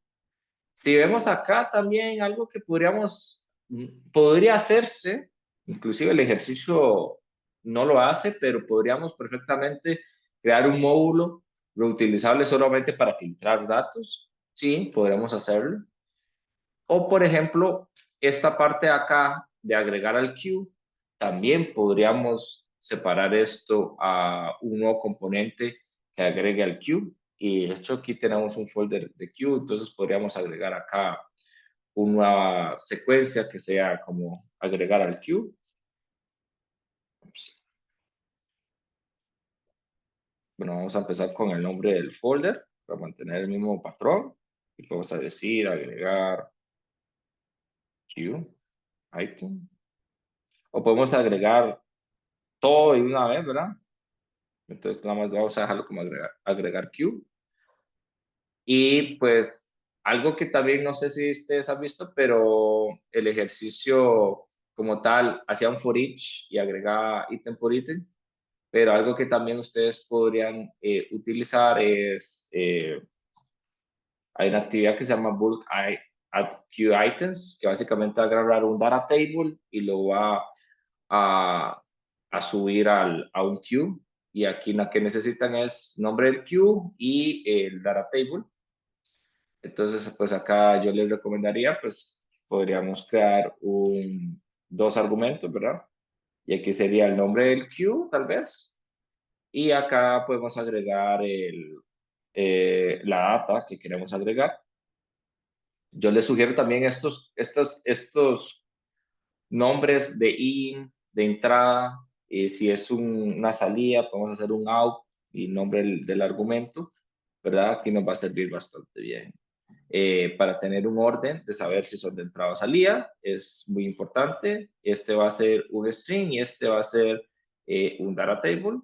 Si vemos acá también algo que podría hacerse, inclusive el ejercicio no lo hace, pero podríamos perfectamente crear un módulo reutilizable solamente para filtrar datos. Sí, podríamos hacerlo. O, por ejemplo, esta parte de acá de agregar al queue, también podríamos separar esto a un nuevo componente que agregue al queue. Y de hecho aquí tenemos un folder de queue, entonces podríamos agregar acá una secuencia que sea como agregar al queue. Ups. Bueno, vamos a empezar con el nombre del folder para mantener el mismo patrón. Y vamos a decir agregar queue item. O podemos agregar todo de una vez, ¿verdad? Entonces nada más vamos a dejarlo como agregar queue. Y pues algo que también no sé si ustedes han visto, pero el ejercicio como tal hacía un for each y agregaba ítem por ítem. Pero algo que también ustedes podrían utilizar es, hay una actividad que se llama bulk add queue items, que básicamente va a agarrar un data table y lo va a subir a un queue. Y aquí lo que necesitan es nombre del queue y el data table. Entonces, pues acá yo les recomendaría, pues podríamos crear dos argumentos, ¿verdad? Y aquí sería el nombre del queue, tal vez. Y acá podemos agregar la data que queremos agregar. Yo les sugiero también estos nombres de in, de entrada. Si es una salida, podemos hacer un out y nombre del argumento, ¿verdad? Aquí nos va a servir bastante bien. Para tener un orden de saber si son de entrada o salida, es muy importante. Este va a ser un string y este va a ser un data table.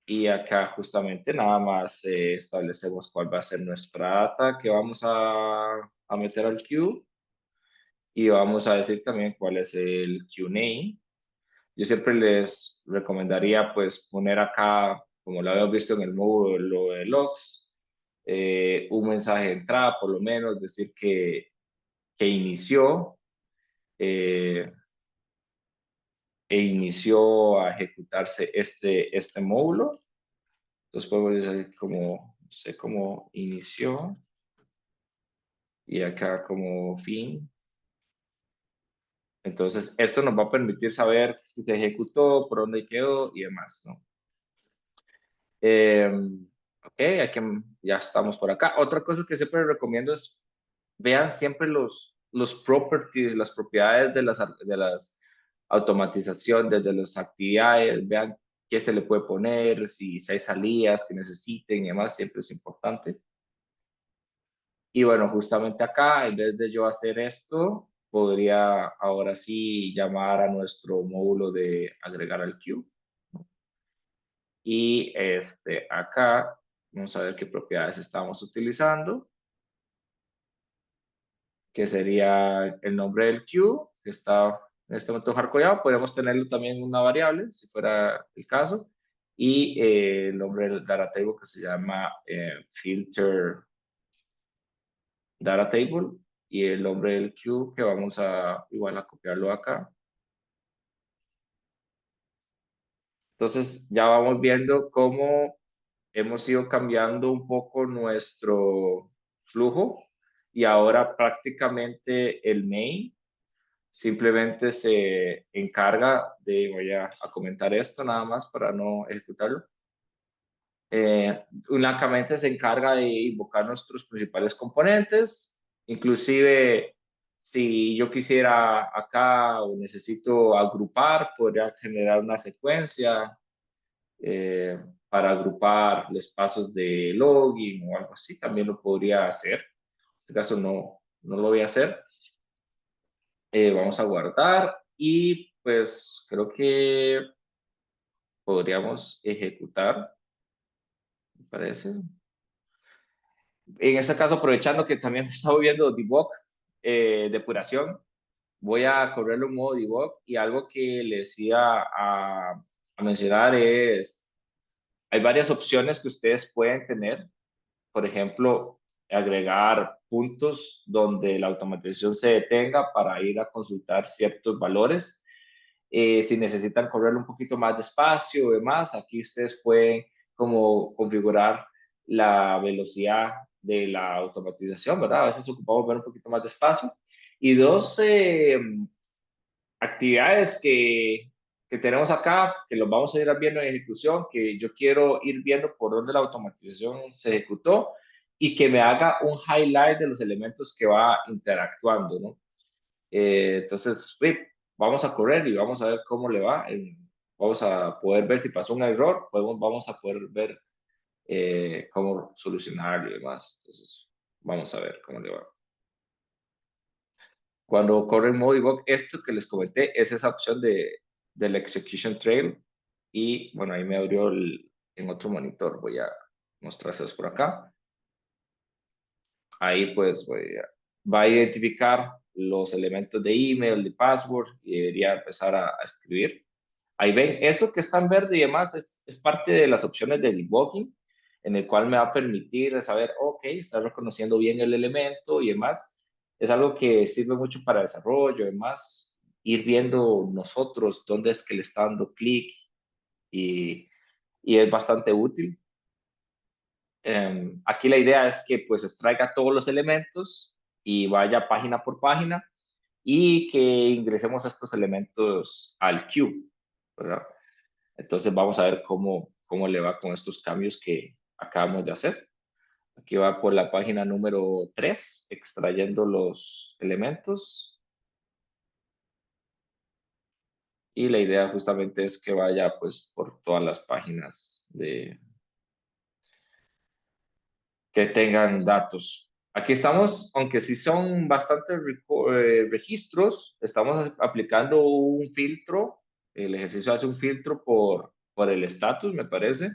Y acá justamente nada más establecemos cuál va a ser nuestra data que vamos a meter al queue. Y vamos a decir también cuál es el queue name. Yo siempre les recomendaría pues poner acá, como lo habíamos visto en el módulo de logs, un mensaje de entrada, por lo menos, decir que inició inició a ejecutarse este módulo. Entonces podemos decir como, no sé, cómo inició y acá como fin. Entonces esto nos va a permitir saber si se ejecutó, por dónde quedó y demás, ¿no? Ok, aquí ya estamos por acá. Otra cosa que siempre recomiendo es vean siempre los properties, las propiedades de las automatizaciones, de las actividades, vean qué se le puede poner, si hay salidas que necesiten y demás, siempre es importante. Y bueno, justamente acá, en vez de yo hacer esto, podría ahora sí llamar a nuestro módulo de agregar al queue. Y acá, vamos a ver qué propiedades estamos utilizando, que sería el nombre del queue, que está en este momento hardcodeado. Podríamos tenerlo también en una variable, si fuera el caso, y el nombre del data table, que se llama filter data table, y el nombre del queue, que vamos a igual a copiarlo acá. Entonces ya vamos viendo cómo hemos ido cambiando un poco nuestro flujo y ahora prácticamente el main simplemente se encarga de, voy a comentar esto nada más para no ejecutarlo. Únicamente se encarga de invocar nuestros principales componentes, inclusive si yo quisiera acá o necesito agrupar, podría generar una secuencia para agrupar los pasos de login o algo así, también lo podría hacer. En este caso no lo voy a hacer. Vamos a guardar y pues creo que podríamos ejecutar, me parece. En este caso, aprovechando que también estaba viendo debug, depuración, voy a correrlo en modo debug y algo que les iba a mencionar es, hay varias opciones que ustedes pueden tener. Por ejemplo, agregar puntos donde la automatización se detenga para ir a consultar ciertos valores. Si necesitan correr un poquito más despacio o demás, aquí ustedes pueden como configurar la velocidad de la automatización, ¿verdad? A veces ocupamos ver un poquito más despacio. Y dos actividades que que tenemos acá, que los vamos a ir viendo en ejecución, que yo quiero ir viendo por dónde la automatización se ejecutó y que me haga un highlight de los elementos que va interactuando, ¿no? Entonces, vamos a correr y vamos a ver cómo le va. Vamos a poder ver si pasó un error, vamos a poder ver cómo solucionarlo y demás. Entonces, vamos a ver cómo le va. Cuando corre en modo debug, esto que les comenté es esa opción del execution trail. Y bueno, ahí me abrió en otro monitor. Voy a mostrárselos por acá. Ahí pues va a identificar los elementos de email, de password y debería empezar a escribir. Ahí ven, eso que está en verde y demás es parte de las opciones de debugging, en el cual me va a permitir saber, ok, está reconociendo bien el elemento y demás. Es algo que sirve mucho para desarrollo y demás. Ir viendo nosotros dónde es que le está dando clic y es bastante útil. Aquí la idea es que pues extraiga todos los elementos y vaya página por página y que ingresemos estos elementos al queue, ¿verdad? Entonces vamos a ver cómo le va con estos cambios que acabamos de hacer. Aquí va por la página número 3, extrayendo los elementos. Y la idea justamente es que vaya pues por todas las páginas que tengan datos. Aquí estamos, aunque sí son bastantes registros, estamos aplicando un filtro. El ejercicio hace un filtro por el estatus, me parece.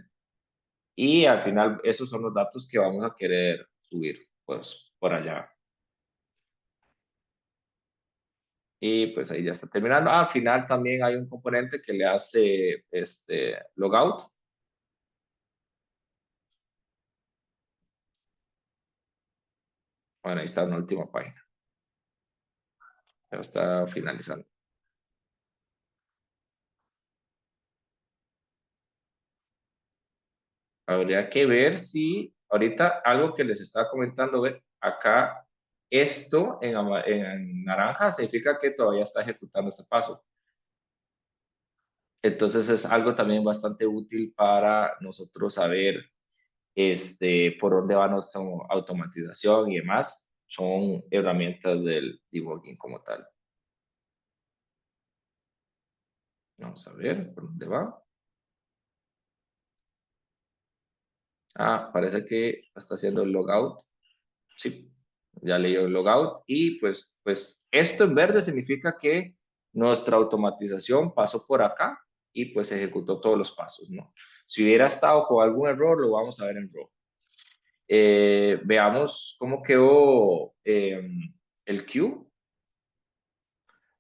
Y al final esos son los datos que vamos a querer subir pues, por allá. Y pues ahí ya está terminando. Al final también hay un componente que le hace logout. Bueno, ahí está en la última página. Ya está finalizando. Habría que ver si ahorita algo que les estaba comentando, ver acá, esto en naranja significa que todavía está ejecutando este paso. Entonces es algo también bastante útil para nosotros saber por dónde va nuestra automatización y demás. Son herramientas del debugging como tal. Vamos a ver por dónde va. Parece que está haciendo el logout. Sí, ya leyó el logout. Y pues esto en verde significa que nuestra automatización pasó por acá y pues ejecutó todos los pasos, ¿no? Si hubiera estado con algún error, lo vamos a ver en rojo. Veamos cómo quedó el queue.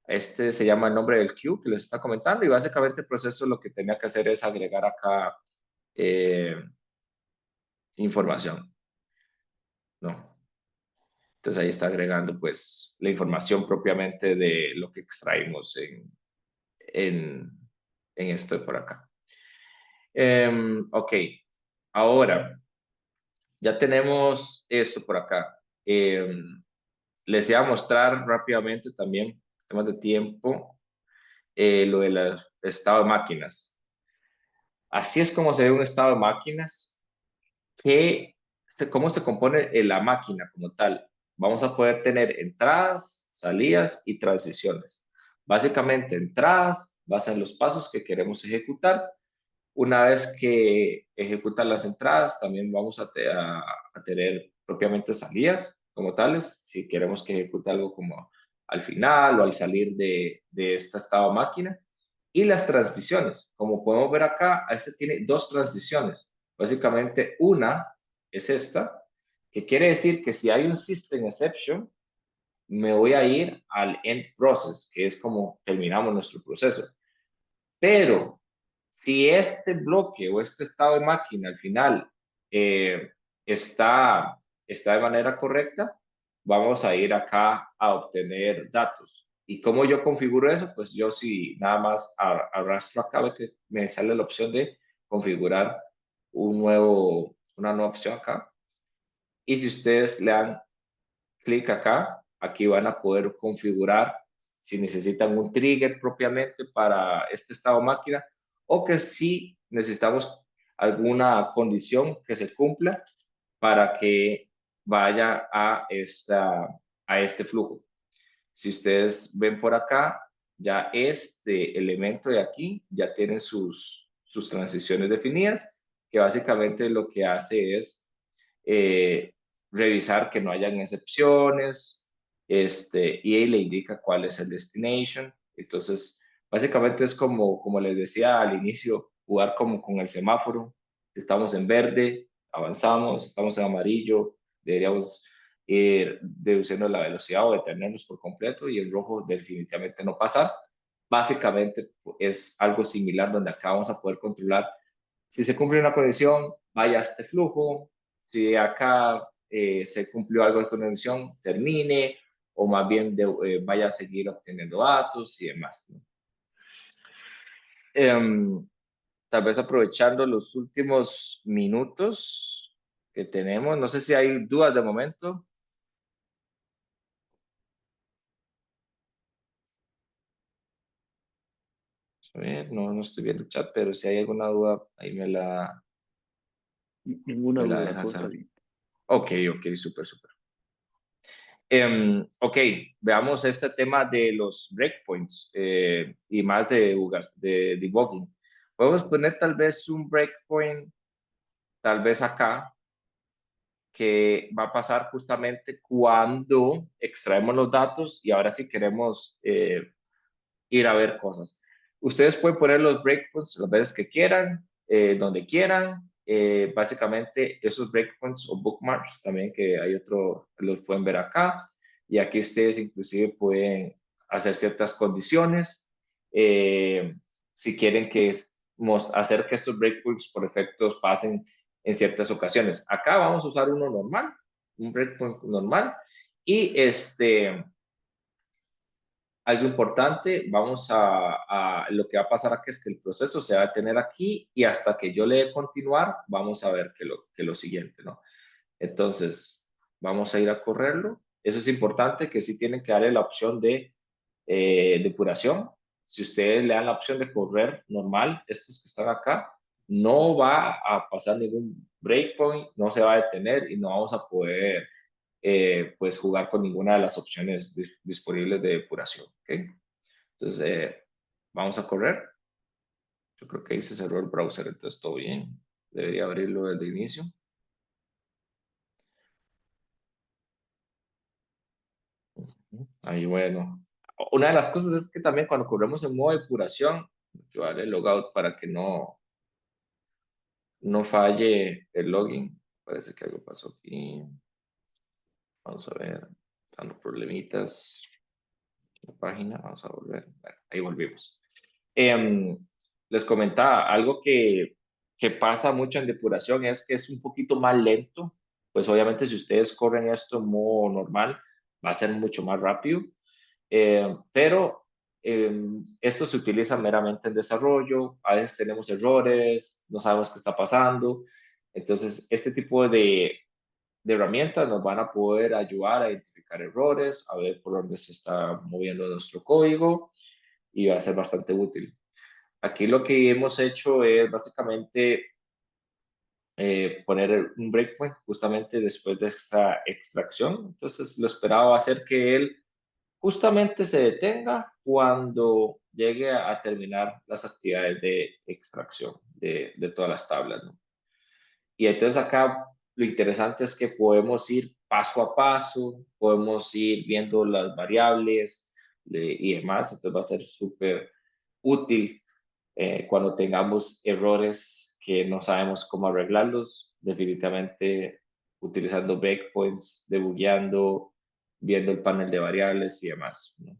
Este se llama el nombre del queue que les está comentando y básicamente el proceso lo que tenía que hacer es agregar acá información, ¿no? Entonces ahí está agregando pues la información propiamente de lo que extraímos en esto de por acá. Ok, ahora ya tenemos esto por acá. Les iba a mostrar rápidamente también, temas de tiempo, lo del estado de máquinas. Así es como se ve un estado de máquinas, cómo se compone la máquina como tal. Vamos a poder tener entradas, salidas y transiciones. Básicamente, entradas basan los pasos que queremos ejecutar. Una vez que ejecutan las entradas, también vamos a tener propiamente salidas como tales, si queremos que ejecute algo como al final o al salir de esta estado máquina. Y las transiciones, como podemos ver acá, este tiene dos transiciones. Básicamente, una es esta, que quiere decir que si hay un system exception, me voy a ir al end process, que es como terminamos nuestro proceso. Pero si este bloque o este estado de máquina al final está de manera correcta, vamos a ir acá a obtener datos. ¿Y cómo yo configuro eso? Pues yo si nada más arrastro acá, ve que me sale la opción de configurar una nueva opción acá. Y si ustedes le dan clic acá, aquí van a poder configurar si necesitan un trigger propiamente para este estado máquina, o que si necesitamos alguna condición que se cumpla para que vaya a este flujo. Si ustedes ven por acá, ya este elemento de aquí ya tiene sus transiciones definidas, que básicamente lo que hace es revisar que no hayan excepciones, y ahí le indica cuál es el destination. Entonces, básicamente es como les decía al inicio, jugar como con el semáforo. Si estamos en verde, avanzamos, estamos en amarillo, deberíamos ir deduciendo la velocidad o detenernos por completo, y en rojo definitivamente no pasar. Básicamente es algo similar donde acá vamos a poder controlar si se cumple una condición, vaya a este flujo, si acá se cumplió algo de condición, termine, o más bien vaya a seguir obteniendo datos y demás, ¿no? Tal vez aprovechando los últimos minutos que tenemos, no sé si hay dudas de momento. A ver, no estoy viendo el chat, pero si hay alguna duda, ahí me la Ninguna deja duda, todo está saber. bien. Ok, súper. Ok, veamos este tema de los breakpoints y más de debugging. Podemos poner tal vez un breakpoint, tal vez acá, que va a pasar justamente cuando extraemos los datos y ahora sí queremos ir a ver cosas. Ustedes pueden poner los breakpoints las veces que quieran, donde quieran. Básicamente esos breakpoints o bookmarks también, que hay otro, los pueden ver acá. Y aquí ustedes inclusive pueden hacer ciertas condiciones. Si quieren hacer que estos breakpoints por efectos pasen en ciertas ocasiones. Acá vamos a usar uno normal, un breakpoint normal. Y algo importante, lo que va a pasar aquí es que el proceso se va a detener aquí, y hasta que yo le dé continuar, vamos a ver que lo siguiente, ¿no? Entonces, vamos a ir a correrlo. Eso es importante, que sí tienen que darle la opción de depuración. Si ustedes le dan la opción de correr normal, estos que están acá, no va a pasar ningún breakpoint, no se va a detener y no vamos a poder pues jugar con ninguna de las opciones disponibles de depuración. ¿Okay? Entonces, vamos a correr. Yo creo que ahí se cerró el browser, entonces todo bien. Debería abrirlo desde el inicio. Ahí, bueno. Una de las cosas es que también cuando corremos en modo depuración, yo haré logout para que no falle el login. Parece que algo pasó aquí. Vamos a ver. Dando problemitas. La página, vamos a volver. Bueno, ahí volvimos. Les comentaba, algo que pasa mucho en depuración es que es un poquito más lento. Pues obviamente si ustedes corren esto en modo normal, va a ser mucho más rápido. Pero esto se utiliza meramente en desarrollo. A veces tenemos errores, no sabemos qué está pasando. Entonces, este tipo de herramientas nos van a poder ayudar a identificar errores, a ver por dónde se está moviendo nuestro código, y va a ser bastante útil. Aquí lo que hemos hecho es básicamente poner un breakpoint justamente después de esa extracción. Entonces lo esperaba hacer que él justamente se detenga cuando llegue a terminar las actividades de extracción de todas las tablas, ¿no? Y entonces acá lo interesante es que podemos ir paso a paso, podemos ir viendo las variables y demás. Entonces va a ser súper útil cuando tengamos errores que no sabemos cómo arreglarlos. Definitivamente utilizando breakpoints, debugueando, viendo el panel de variables y demás, ¿no?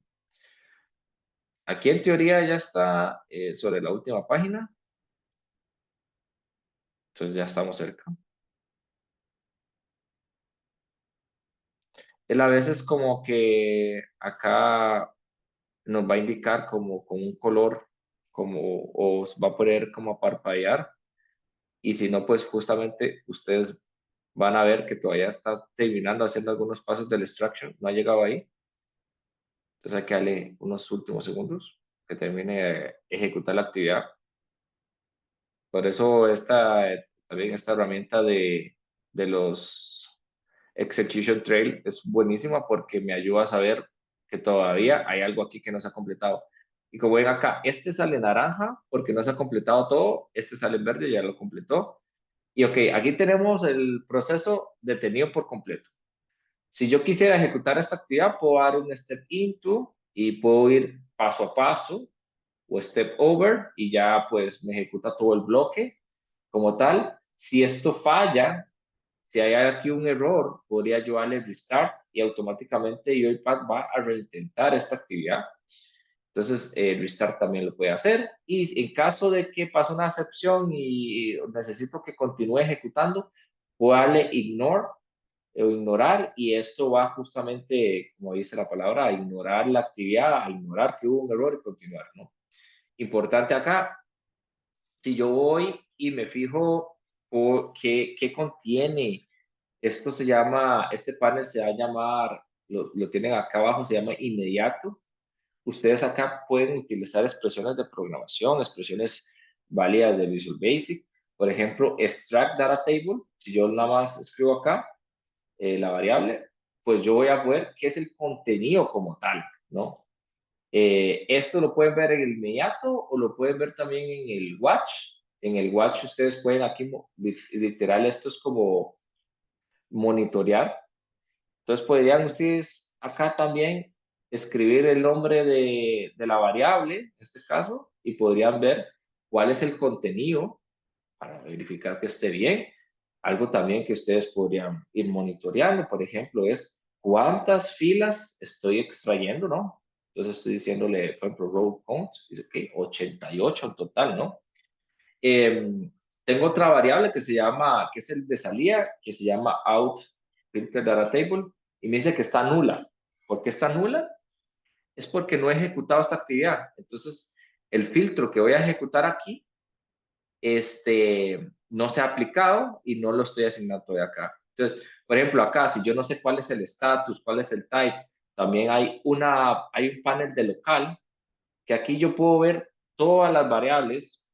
Aquí en teoría ya está sobre la última página. Entonces ya estamos cerca. Él a veces como que acá nos va a indicar como con un color, o va a poner como a parpadear, y si no, pues justamente ustedes van a ver que todavía está terminando haciendo algunos pasos del extraction, no ha llegado ahí. Entonces hay que darle unos últimos segundos que termine de ejecutar la actividad. Por eso también esta herramienta de los Execution Trail es buenísima porque me ayuda a saber que todavía hay algo aquí que no se ha completado. Y como ven acá, este sale naranja porque no se ha completado todo, este sale en verde, ya lo completó. Y ok, aquí tenemos el proceso detenido por completo. Si yo quisiera ejecutar esta actividad, puedo dar un step into y puedo ir paso a paso o step over y ya pues me ejecuta todo el bloque como tal. Si esto falla, si hay aquí un error, podría yo darle restart y automáticamente UiPath va a reintentar esta actividad. Entonces, restart también lo puede hacer. Y en caso de que pase una excepción y necesito que continúe ejecutando, puedo darle ignore o ignorar y esto va justamente, como dice la palabra, a ignorar la actividad, a ignorar que hubo un error y continuar, ¿no? Importante acá, si yo voy y me fijo qué contiene, esto se llama, este panel se va a llamar, lo tienen acá abajo, se llama inmediato. Ustedes acá pueden utilizar expresiones de programación, expresiones válidas de Visual Basic. Por ejemplo, extract data table. Si yo nada más escribo acá la variable, pues yo voy a ver qué es el contenido como tal, ¿no? Esto lo pueden ver en el inmediato o lo pueden ver también en el watch. En el watch ustedes pueden aquí, literal, esto es como monitorear. Entonces podrían ustedes acá también escribir el nombre de la variable, en este caso, y podrían ver cuál es el contenido para verificar que esté bien. Algo también que ustedes podrían ir monitoreando, por ejemplo, es cuántas filas estoy extrayendo, ¿no? Entonces estoy diciéndole, por ejemplo, row count, dice que 88 en total, ¿no? Tengo otra variable que se llama, que es el de salida, que se llama out filter data table, y me dice que está nula. ¿Por qué está nula? Es porque no he ejecutado esta actividad. Entonces, el filtro que voy a ejecutar aquí, no se ha aplicado y no lo estoy asignando todavía acá. Entonces, por ejemplo, acá, si yo no sé cuál es el status, cuál es el type, también hay un panel de local, que aquí yo puedo ver todas las variables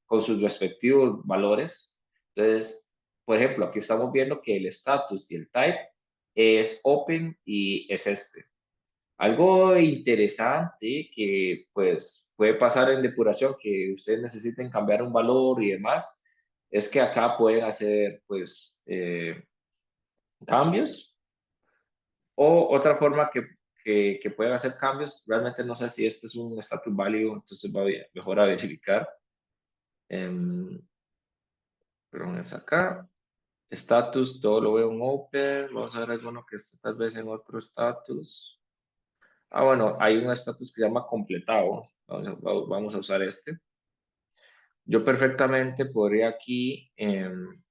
con sus respectivos valores. Entonces, por ejemplo, aquí estamos viendo que el status y el type es open y es este. Algo interesante que pues puede pasar en depuración, que ustedes necesiten cambiar un valor y demás, es que acá pueden hacer pues cambios. O otra forma que pueden hacer cambios, realmente no sé si este es un status válido, entonces va mejor a verificar. Perdón, es acá. Status, todo lo veo en open. Vamos a ver alguno que esté tal vez en otro status. Ah, bueno, hay un status que se llama completado. Vamos a usar este. Yo perfectamente podría aquí en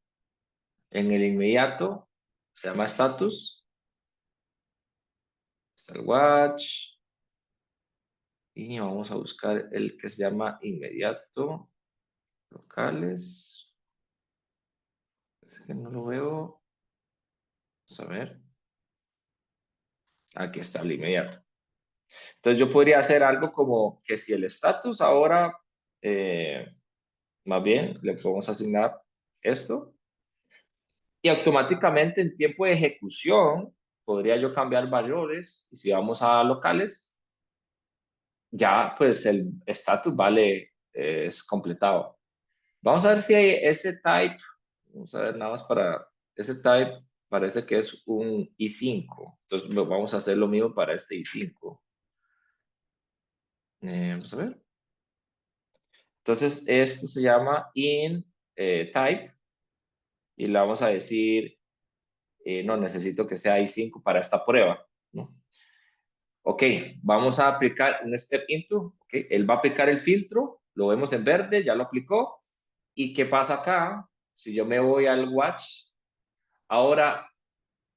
el inmediato, se llama status. Está el watch. Y vamos a buscar el que se llama inmediato. Locales. Es que no lo veo. Vamos a ver. Aquí está el inmediato. Entonces yo podría hacer algo como que si el status ahora, más bien, le podemos asignar esto. Y automáticamente en tiempo de ejecución podría yo cambiar valores. Y si vamos a locales, ya pues el status vale, es completado. Vamos a ver si hay ese type. Vamos a ver nada más para ese type. Parece que es un I5. Entonces vamos a hacer lo mismo para este I5. Vamos a ver. Entonces esto se llama in type. Y le vamos a decir, no, necesito que sea I5 para esta prueba, ¿no? Ok, vamos a aplicar un step into. Okay, él va a aplicar el filtro. Lo vemos en verde, ya lo aplicó. ¿Y qué pasa acá? Si yo me voy al watch, ahora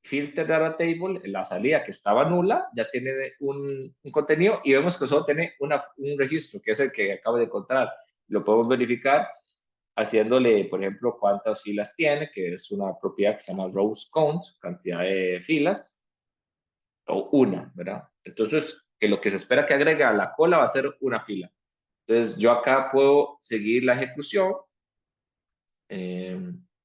filter data table, la salida que estaba nula, ya tiene un contenido y vemos que solo tiene un registro, que es el que acabo de encontrar. Lo podemos verificar haciéndole, por ejemplo, cuántas filas tiene, que es una propiedad que se llama rows count, cantidad de filas, o una, ¿verdad? Entonces, que lo que se espera que agregue a la cola va a ser una fila. Entonces, yo acá puedo seguir la ejecución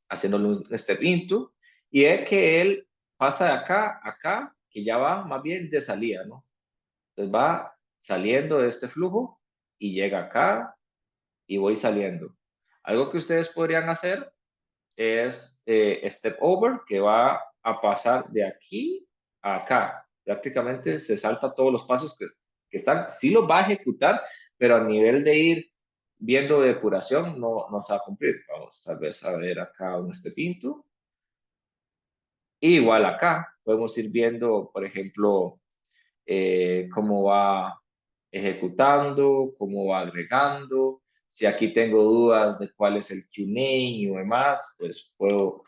haciéndole un step into, y es que él pasa de acá a acá, que ya va más bien de salida, ¿no? Entonces va saliendo de este flujo y llega acá y voy saliendo. Algo que ustedes podrían hacer es step over, que va a pasar de aquí a acá. Prácticamente se salta todos los pasos que están. Sí los va a ejecutar, pero a nivel de ir viendo depuración no se va a cumplir. Vamos tal vez a ver acá un step into. Y igual acá podemos ir viendo, por ejemplo, cómo va ejecutando, cómo va agregando. Si aquí tengo dudas de cuál es el QName y demás, pues puedo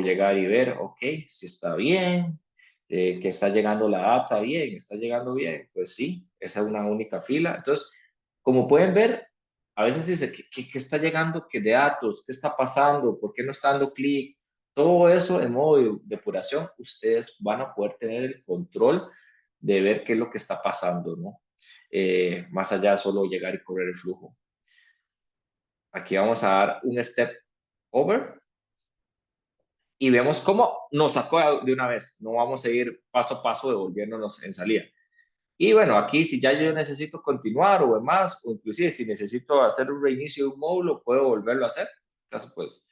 llegar y ver, ok, si está bien, que está llegando la data bien, está llegando bien, pues sí, esa es una única fila. Entonces, como pueden ver, a veces dice, ¿qué está llegando? ¿Qué de datos? ¿Qué está pasando? ¿Por qué no está dando clic? Todo eso en modo de depuración, ustedes van a poder tener el control de ver qué es lo que está pasando, ¿no? Más allá de solo llegar y correr el flujo. Aquí vamos a dar un step over y vemos cómo nos sacó de una vez. No vamos a ir paso a paso devolviéndonos en salida. Y bueno, aquí si ya yo necesito continuar o demás, o inclusive si necesito hacer un reinicio de un módulo, puedo volverlo a hacer. En este caso, pues,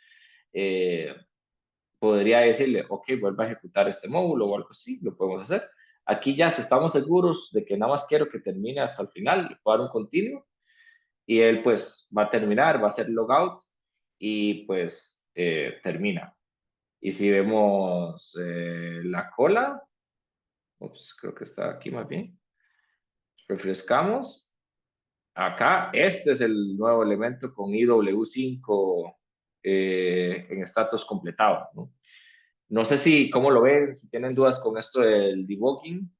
podría decirle, ok, vuelva a ejecutar este módulo o algo así, lo podemos hacer. Aquí ya si estamos seguros de que nada más quiero que termine hasta el final, le puedo dar un continuo y él pues va a terminar, va a hacer logout y pues termina. Y si vemos la cola, creo que está aquí más bien. Refrescamos. Acá, este es el nuevo elemento con IW5 en estatus completado, ¿no? No sé si, cómo lo ven, si tienen dudas con esto del debugging.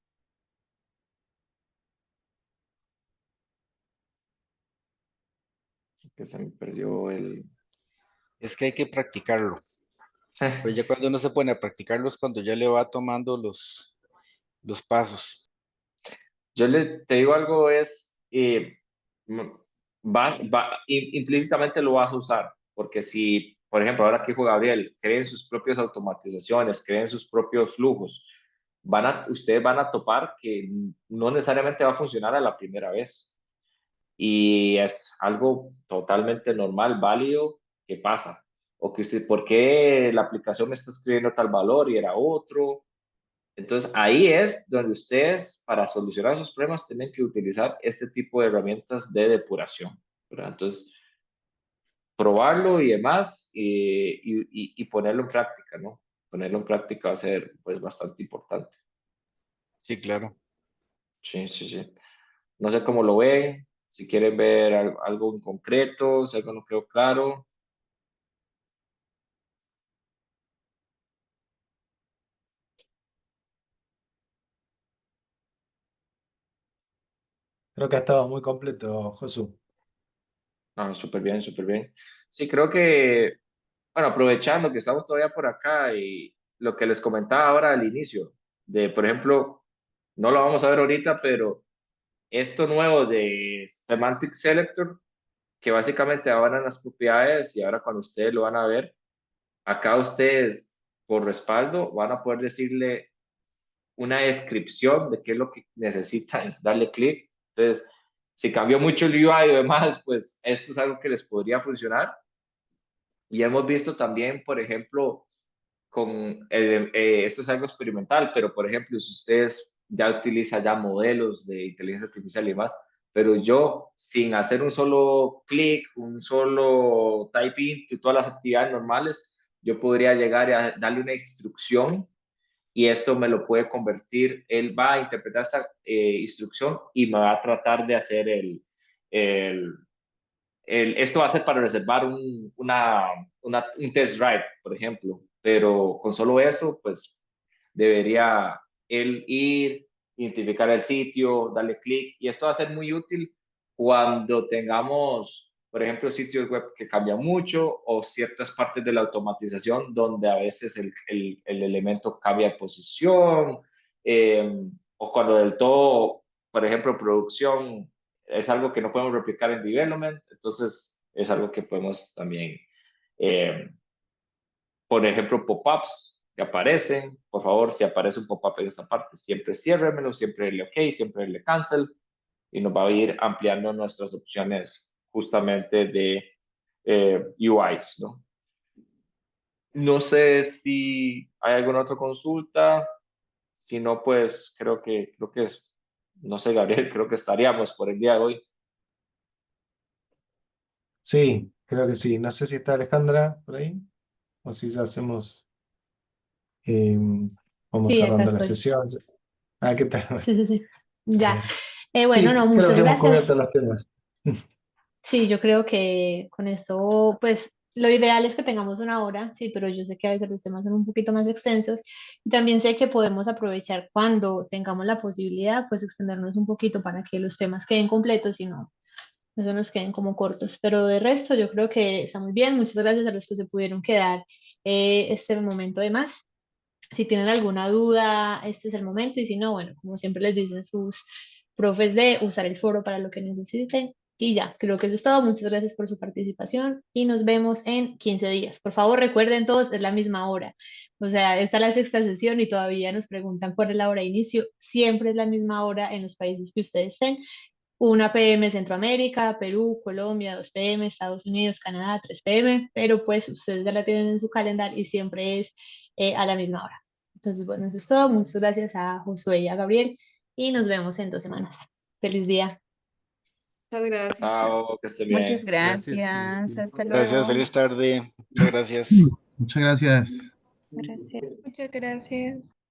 Que se me perdió el... Es que hay que practicarlo. Pero ya cuando uno se pone a practicarlo es cuando ya le va tomando los pasos. Yo te digo algo, es, implícitamente lo vas a usar, porque si, por ejemplo, ahora que dijo Gabriel, creen sus propias automatizaciones, creen sus propios flujos, ustedes van a topar que no necesariamente va a funcionar a la primera vez. Y es algo totalmente normal, válido, que pasa. O que usted, ¿por qué la aplicación me está escribiendo tal valor y era otro? Entonces, ahí es donde ustedes, para solucionar esos problemas, tienen que utilizar este tipo de herramientas de depuración, ¿verdad? Entonces, probarlo y demás, y ponerlo en práctica, ¿no? Ponerlo en práctica va a ser, pues, bastante importante. Sí, claro. Sí, sí, sí. No sé cómo lo ven, si quieren ver algo en concreto, si algo no quedó claro. Creo que ha estado muy completo, Josu. Ah, súper bien, súper bien. Sí, creo que, bueno, aprovechando que estamos todavía por acá y lo que les comentaba ahora al inicio, de, por ejemplo, no lo vamos a ver ahorita, pero esto nuevo de Semantic Selector, que básicamente ahora en las propiedades y ahora cuando ustedes lo van a ver, acá ustedes por respaldo van a poder decirle una descripción de qué es lo que necesitan, darle clic. Entonces, si cambió mucho el UI y demás, pues esto es algo que les podría funcionar. Y hemos visto también, por ejemplo, esto es algo experimental, pero por ejemplo, si ustedes ya utilizan ya modelos de inteligencia artificial y demás, pero yo sin hacer un solo clic, un solo typing, todas las actividades normales, yo podría llegar a darle una instrucción y esto me lo puede convertir, él va a interpretar esta instrucción y me va a tratar de hacer esto va a ser para reservar un test drive, por ejemplo, pero con solo eso, pues debería él ir, identificar el sitio, darle clic, y esto va a ser muy útil cuando tengamos, por ejemplo, sitios web que cambian mucho o ciertas partes de la automatización donde a veces el elemento cambia de posición, o cuando del todo, por ejemplo, producción es algo que no podemos replicar en development, entonces es algo que podemos también, por ejemplo, pop-ups que aparecen, por favor, si aparece un pop-up en esta parte, siempre ciérremelo, siempre le OK, siempre le cancel, y nos va a ir ampliando nuestras opciones justamente de UIs, ¿no? No sé si hay alguna otra consulta. Si no, pues creo que es, no sé, Gabriel, creo que estaríamos por el día de hoy. Sí, creo que sí. No sé si está Alejandra por ahí o si ya hacemos, vamos Sí, acá cerrando la estoy. sesión. ¿Qué tal? Sí, sí, sí. Ya. Sí, Bueno, no, creo muchas que hemos gracias. cubierto los temas. Sí, yo creo que con esto, pues lo ideal es que tengamos una hora, sí, pero yo sé que a veces los temas son un poquito más extensos. Y también sé que podemos aprovechar cuando tengamos la posibilidad, pues extendernos un poquito para que los temas queden completos y no se nos queden como cortos. Pero de resto, yo creo que está muy bien. Muchas gracias a los que se pudieron quedar este momento de más. Si tienen alguna duda, este es el momento. Y si no, bueno, como siempre les dicen sus profes, de usar el foro para lo que necesiten. Y ya, creo que eso es todo. Muchas gracias por su participación y nos vemos en 15 días. Por favor, recuerden todos, es la misma hora. O sea, esta es la sexta sesión y todavía nos preguntan cuál es la hora de inicio. Siempre es la misma hora en los países que ustedes estén. 1 p.m. Centroamérica, Perú, Colombia, 2 p.m. Estados Unidos, Canadá, 3 p.m. Pero pues ustedes ya la tienen en su calendario y siempre es a la misma hora. Entonces, bueno, eso es todo. Muchas gracias a Josué y a Gabriel y nos vemos en 2 semanas. Feliz día. Muchas gracias. Chao, que estén bien. Muchas Gracias, gracias. sí. Hasta Gracias, luego. feliz tarde. Muchas gracias. Muchas gracias. Gracias. Muchas gracias.